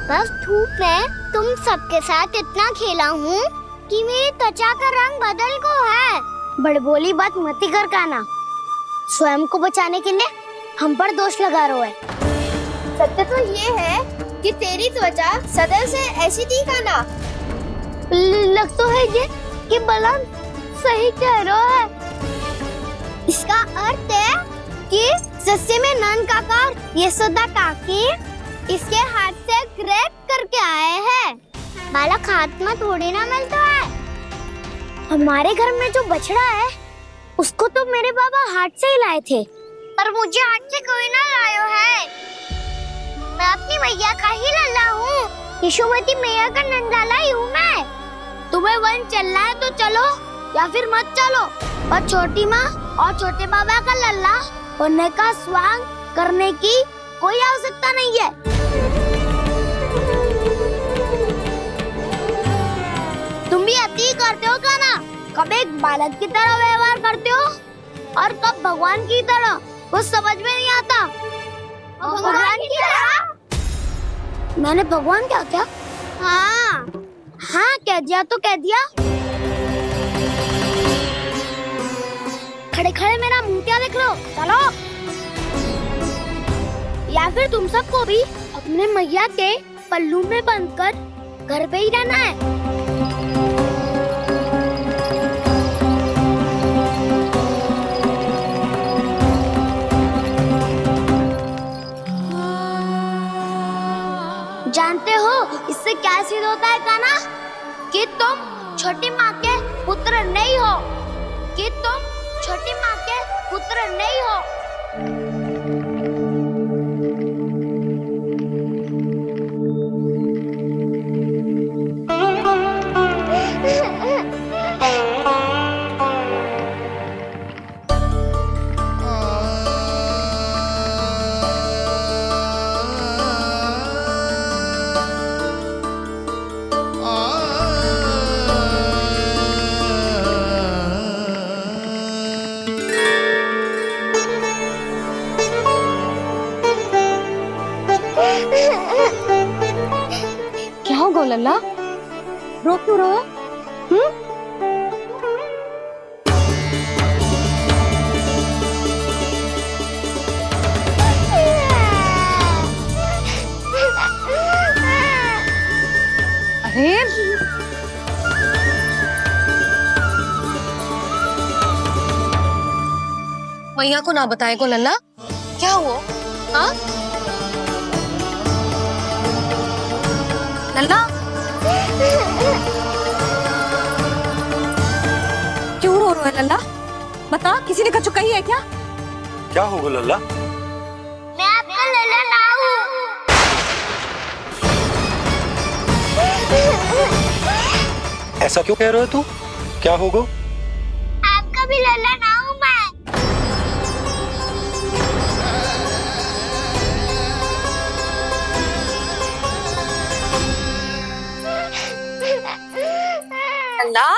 बस धूप में तुम सबके साथ इतना खेला हूँ कि मेरी त्वचा का रंग बदल को है। बड़बोली बात मत ही कर कान्हा, स्वयं को बचाने के लिए हम पर दोष लगा रहे हो। सत्य तो ये है कि तेरी त्वचा सदैव से ऐसी थी खाना। लग तो है ये कि बलम सही कह रहा है। इसका अर्थ है कि सस्ते में नन काका यशोदा काकी इसके हाथ से ग्रेट करके आए हैं। बालक हाथ में थोड़ी ना मिलता है। हमारे घर में जो बछड़ा है उसको तो मेरे बाबा हाथ से ही लाए थे, पर मुझे हाथ से कोई ना लायो है। मैं अपनी मैया का ही लल्ला हूँ, यशोमती मैया का नंदाला ही हूँ मैं। तुम्हें वन चलना है तो चलो या फिर मत चलो, और छोटी माँ और छोटे बाबा का लल्ला होने का स्वांग करने की कोई आवश्यकता नहीं है। तुम भी अति करते हो क्या ना? कब एक बालक की तरह व्यवहार करते हो और कब भगवान की तरह, कुछ समझ में नहीं आता। भगवान की तरह? मैंने भगवान क्या क्या? हाँ हाँ कह दिया तो कह दिया। खड़े खड़े मेरा मुंह क्या देख लो, चलो। या फिर तुम सबको भी अपने मैया के पल्लू में बंधकर घर पे ही रहना है। जानते हो इससे क्या सिद्ध होता है काना? कि तुम छोटी माँ के पुत्र नहीं हो, कि तुम छोटी माँ के पुत्र नहीं हो। क्या हो गो लल्ला, रो क्यों रहो? अरे मैया को ना बताए को लल्ला, क्या हुआ? हाँ लल्ला, क्यों रो रहा है लल्ला? बता, किसी ने कछु कही है क्या? क्या होगा लल्ला? मैं आपका लल्ला ना हूँ। ऐसा क्यों कह रहे हो तू? क्या होगा? आपका भी लल्ला ना हूँ मैं। लल्ला,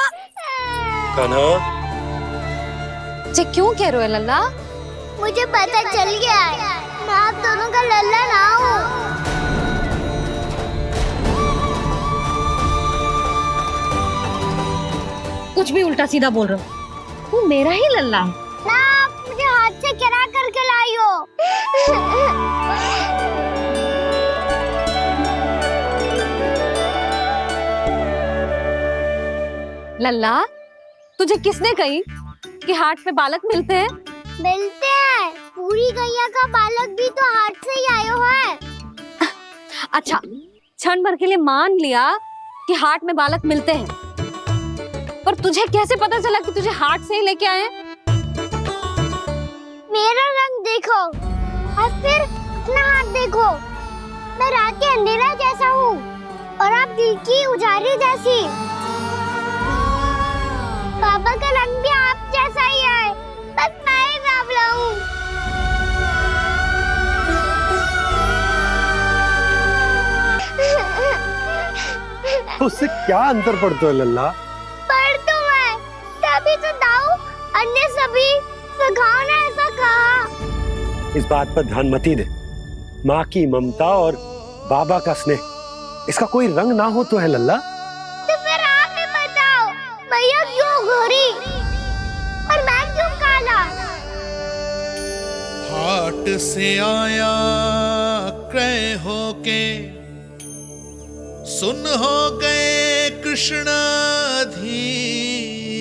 कान्हा, जे क्यों कह रहे हो लल्ला? मुझे पता चल गया है, मैं आप दोनों का लल्ला ना हूँ। कुछ भी उल्टा सीधा बोल रहे हो, तू मेरा ही लल्ला है। ना आप मुझे हाथ से गिरा करके लाई हो। लल्ला, तुझे किसने कही कि हाट में बालक मिलते हैं? मिलते हैं, पूरी गैया का बालक भी तो हाट से ही आयो है। अच्छा, क्षण भर के लिए मान लिया कि हाट में बालक मिलते हैं, पर तुझे कैसे पता चला कि तुझे हाट से ही लेके आए? मेरा रंग देखो और फिर अपना हाथ देखो। मैं रात के अंधेरा जैसा हूँ और आप दिल की उजारी जैसी। पापा का रंग भी आप जैसा ही है, बस मैं ही बावला हूँ। उससे क्या अंतर पड़ता है लल्ला? पर तो मैं तभी तो दाऊ अन्य सभी सखाओ ने ऐसा कहा। इस बात पर ध्यान मत ही दे। माँ की ममता और बाबा का स्नेह, इसका कोई रंग ना हो तो है लल्ला। तो फिर आप ही बताओ, मैया क्यों गोरी और मैं क्यों काला? हाट से आया क्रय होके सुन हो गए कृष्ण धीर,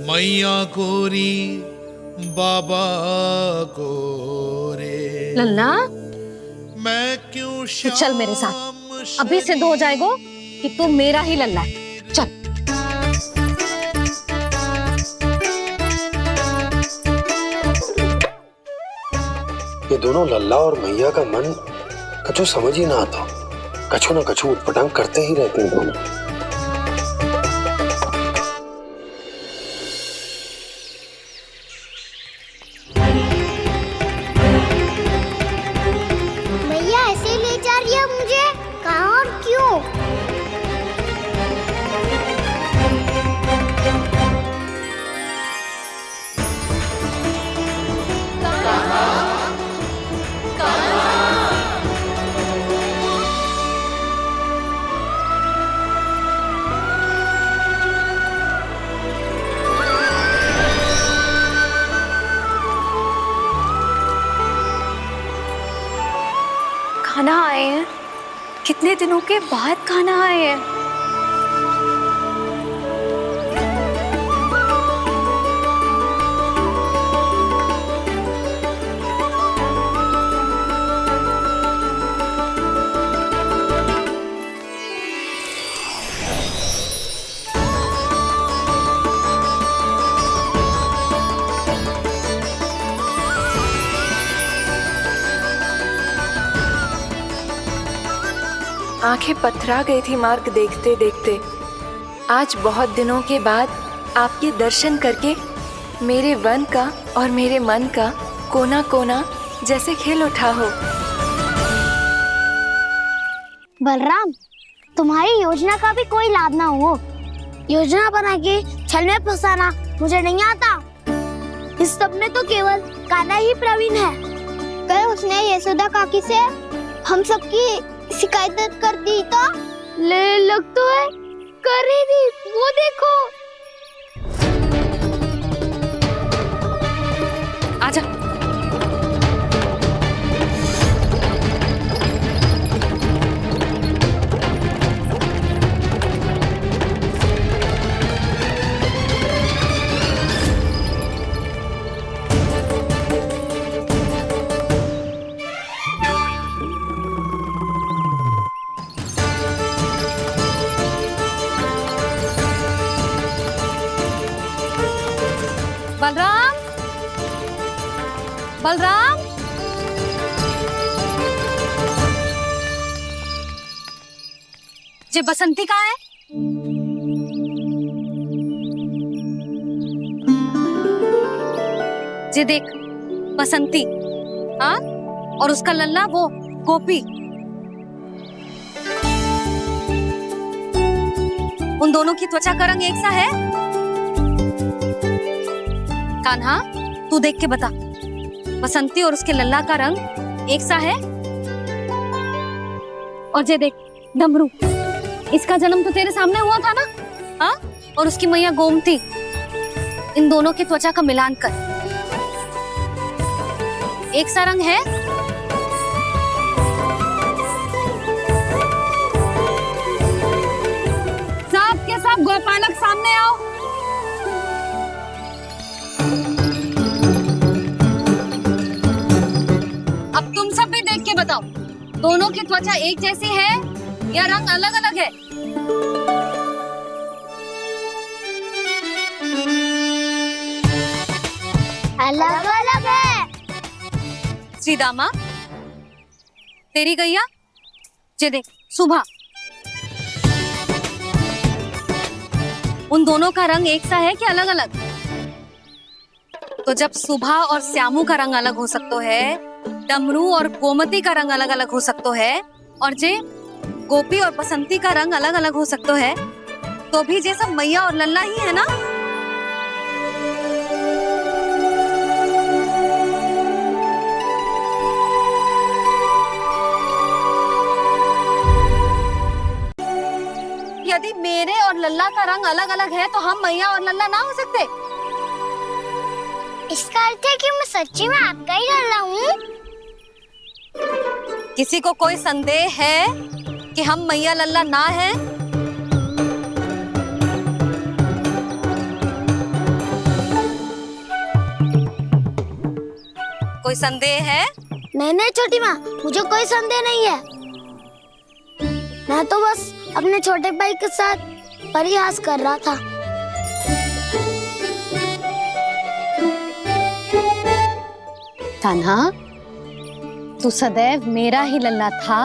मैया गोरी बाबा गोरे। लल्ला मैं क्यों तू चल मेरे साथ, अभी सिद्ध हो जाएगा कि तू मेरा ही लल्ला है। चल। ये दोनों लल्ला और मैया का मन कछु समझ ही ना आता, कछु ना कछु उटपटांग करते ही रहते हैं दोनों। मैया ऐसे ले जा रही है मुझे, कहाँ और क्यों? खाना आए हैं, कितने दिनों के बाद खाना आए हैं। आंखें पथरा गई थी मार्ग देखते देखते। आज बहुत दिनों के बाद आपके दर्शन करके मेरे वन का और मेरे मन का कोना कोना जैसे खेल उठा हो। बलराम, तुम्हारी योजना का भी कोई लाभ ना हो। योजना बना के छल में फंसाना मुझे नहीं आता। इस सब में तो केवल कान्हा ही प्रवीण है। कल उसने यशोदा काकी से हम सबकी शिकायत कर दी तो लग तो है कर रही थी, वो देखो। आजा। बलराम, बलराम, जे बसंती कहाँ है? जे देख बसंती, हाँ, और उसका लल्ला वो गोपी। उन दोनों की त्वचा का रंग एक सा है? कान्हा, तू देख के बता, बसंती और उसके लल्ला का रंग एक सा है? और जे देख डमरू, इसका जन्म तो तेरे सामने हुआ था ना, हाँ? और उसकी मैया गोमती, इन दोनों की त्वचा का मिलान कर, एक सा रंग है? सब के सब गोपालक सामने आओ। अब तुम सब भी देख के बताओ, दोनों की त्वचा एक जैसी है या रंग अलग अलग है? अलग अलग है। श्रीदामा, तेरी गैया, जे देख सुबह, उन दोनों का रंग एक सा है कि अलग अलग? तो जब सुबह और श्यामू का रंग अलग हो सकता है, डमरू और गोमती का रंग अलग अलग हो सकता है, और जे गोपी और बसंती का रंग अलग अलग हो सकता है, तो भी जे सब मैया और लल्ला ही है ना? यदि मेरे और लल्ला का रंग अलग अलग है तो हम मैया और लल्ला ना हो सकते? इसका अर्थ है कि मैं सच्ची में आपका ही लल्ला हूँ? किसी को कोई संदेह है कि हम मैया लल्ला ना हैं? कोई संदेह है? नहीं छोटी माँ, मुझे कोई संदेह नहीं है। मैं तो बस अपने छोटे भाई के साथ परिहास कर रहा था। कान्हा, तू सदैव मेरा ही लल्ला था,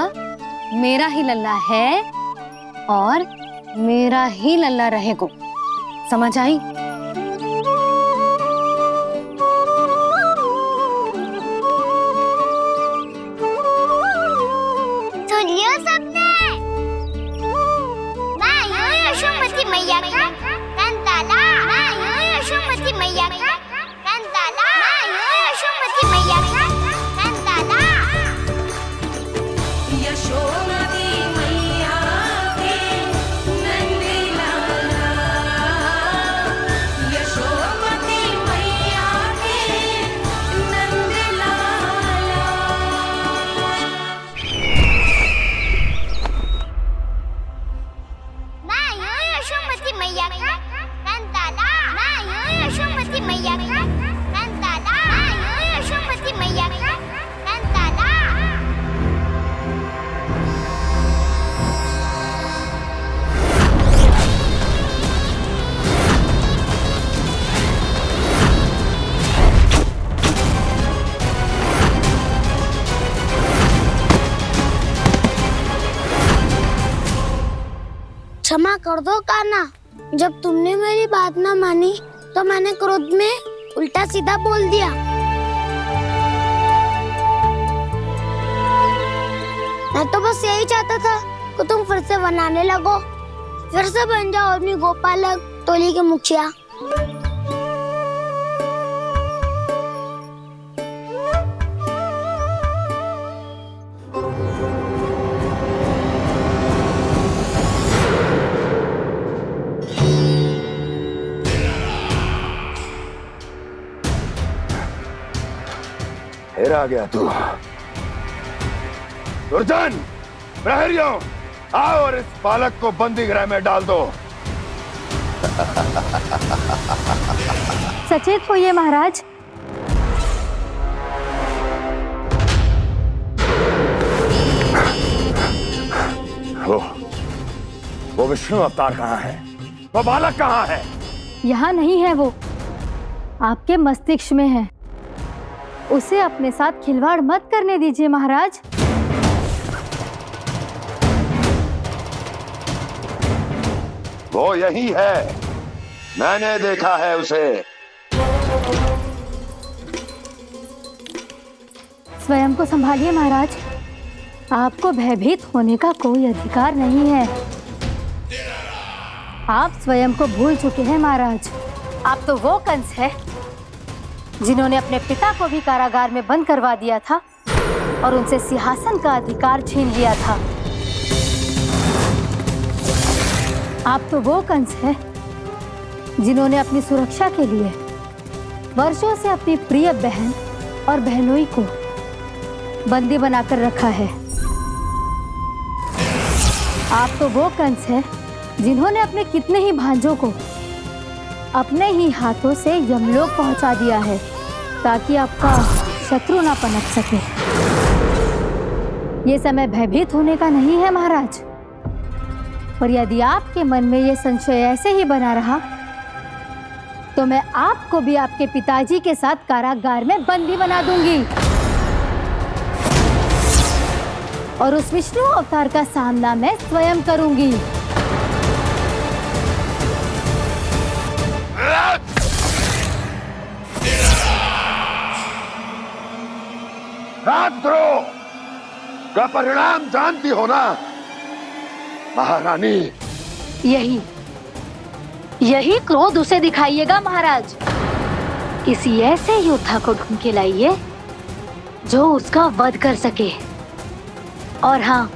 मेरा ही लल्ला है और मेरा ही लल्ला रहेगा। समझ आई? सुन लियो सबने, मैं हूँ यशोमती मैया का कंताला, मैं हूँ यशोमती मैया का कंताला, मैं हूँ यशोमती मैया का कंताला। यशोमती मैया के नंदी लाला, यशोमती मैया के नंदी लाला। मैं हूँ यशोमती मैया का कंताला, मैं हूँ यशोमती मैया का कंताला, मैं हूँ यशोमती मैया का कंताला। क्षमा कर दो कान्हा, जब तुमने मेरी बात ना मानी तो मैंने क्रोध में उल्टा सीधा बोल दिया। मैं तो बस यही चाहता था कि तुम फिर से बनाने लगो, फिर से बन जाओ अपनी गोपालक टोली के मुखिया। फिर आ गया तू। दुर्जन, प्रहरियों, आओ और इस बालक को बंदी गृह में डाल दो। सचेत होइए महाराज। वो विष्णु अवतार कहाँ है? वो बालक कहाँ है? यहाँ नहीं है वो, आपके मस्तिष्क में है। उसे अपने साथ खिलवाड़ मत करने दीजिए महाराज। वो यही है, मैंने देखा है उसे। स्वयं को संभालिए महाराज, आपको भयभीत होने का कोई अधिकार नहीं है। आप स्वयं को भूल चुके हैं महाराज। आप तो वो कंस है जिन्होंने अपने पिता को भी कारागार में बंद करवा दिया था और उनसे सिंहासन का अधिकार छीन लिया था। आप तो वो कंस है जिन्होंने अपनी सुरक्षा के लिए वर्षों से अपनी प्रिय बहन और बहनोई को बंदी बनाकर रखा है। आप तो वो कंस है जिन्होंने अपने कितने ही भांजों को अपने ही हाथों से यमलोक पहुंचा दिया है ताकि आपका शत्रु ना पनप सके। ये समय भयभीत होने का नहीं है महाराज, पर यदि आपके मन में ये संशय ऐसे ही बना रहा तो मैं आपको भी आपके पिताजी के साथ कारागार में बंदी बना दूंगी और उस विष्णु अवतार का सामना मैं स्वयं करूंगी। राजद्रोह का परिणाम जानती हो ना महारानी? यही क्रोध उसे दिखाइएगा महाराज। किसी ऐसे योद्धा को ढूंढ के लाइए जो उसका वध कर सके, और हाँ,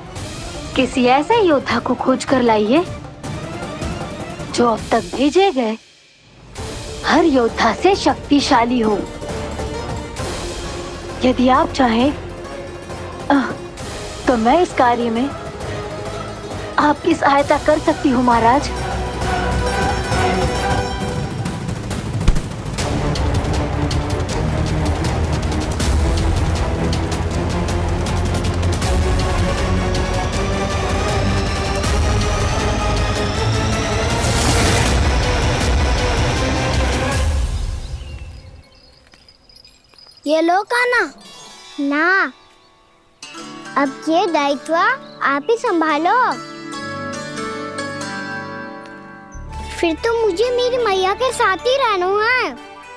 किसी ऐसे योद्धा को खोज कर लाइए जो अब तक भेजे गए हर योद्धा से शक्तिशाली हो। यदि आप चाहें तो मैं इस कार्य में आपकी सहायता कर सकती हूँ महाराज। ये लो कान्हा। ना, अब ये दायित्व आप ही संभालो। फिर तो मुझे मेरी मैया के साथ ही रहना है।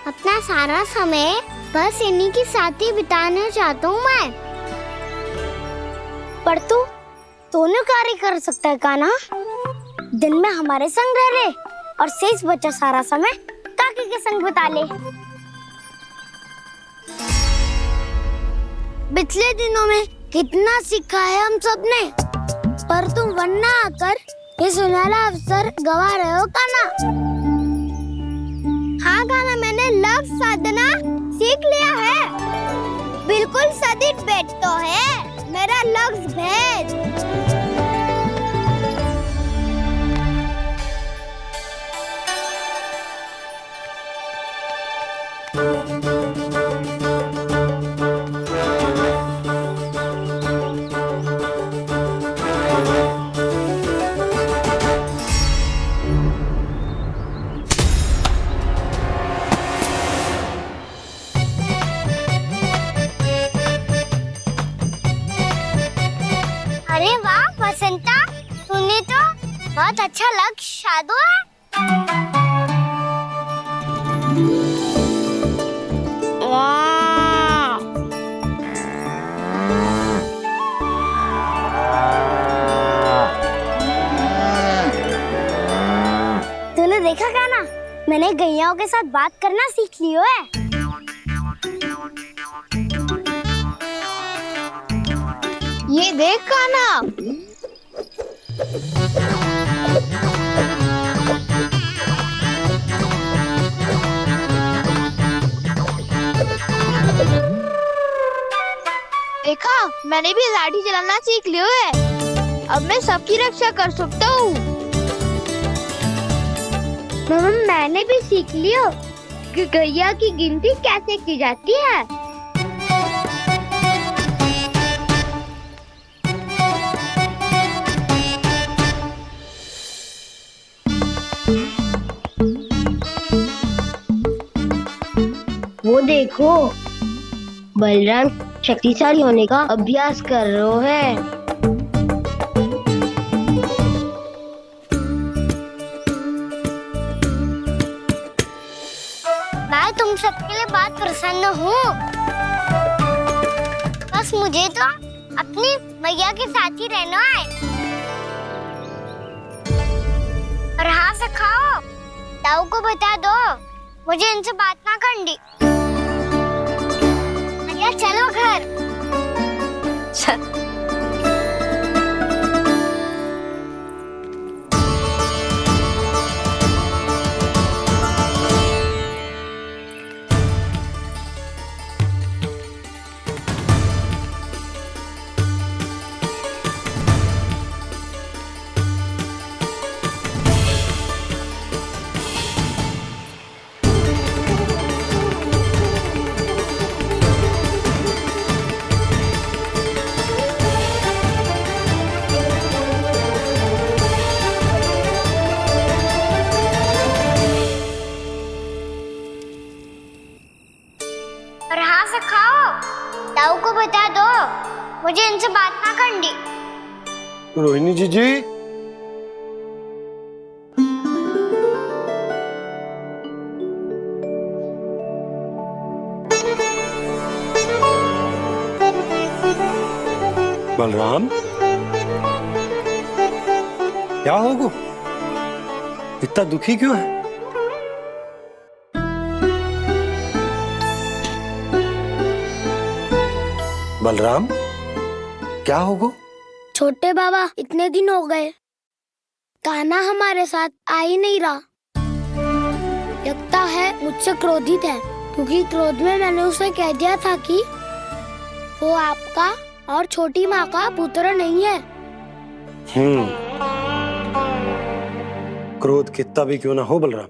अपना सारा समय बस इन्हीं के साथ ही बिताना चाहता हूँ मैं। पर तू दोनों कार्य कर सकता है कान्हा। दिन में हमारे संग रह ले और शेष बचा सारा समय काकी के संग बिता ले। पिछले दिनों में कितना सीखा है हम सब ने, पर तुम वरना आकर ये सुनहरा अवसर गवा रहे हो कान्हा। हाँ कान्हा, मैंने लफ्ज साधना सीख लिया है। बिल्कुल सदित भेद तो है मेरा लफ्ज भेद। अरे वाह बसंता, तूने तो बहुत अच्छा लक्ष्य साधा है। वाह, तूने देखा कान्हा, मैंने गैयाओं के साथ बात करना सीख लियो है। ये देख कान्हा, देखा मैंने भी लाठी चलाना सीख लियो है। अब मैं सबकी रक्षा कर सकता हूँ। मैंने भी सीख लियो कि गैया की गिनती कैसे की जाती है। वो देखो, बलराम शक्तिशाली होने का अभ्यास कर रहे है। मैं तुम सबके लिए बहुत प्रसन्न हूँ। बस मुझे तो अपनी मैया के साथ ही रहना है। और हाँ से खाओ, ताऊ को बता दो मुझे इनसे बात ना करनी। चलो घर। ताऊ को बता दो मुझे इनसे बात ना करनी। रोहिणी जी बलराम, क्या होगा? इतना दुखी क्यों है? बलराम, क्या होगा? छोटे बाबा, इतने दिन हो गए कान्हा हमारे साथ आ ही नहीं रहा। लगता है मुझसे क्रोधित है, क्योंकि क्रोध में मैंने उसे कह दिया था कि वो आपका और छोटी माँ का पुत्र नहीं है। क्रोध कितना भी क्यों ना हो बलराम,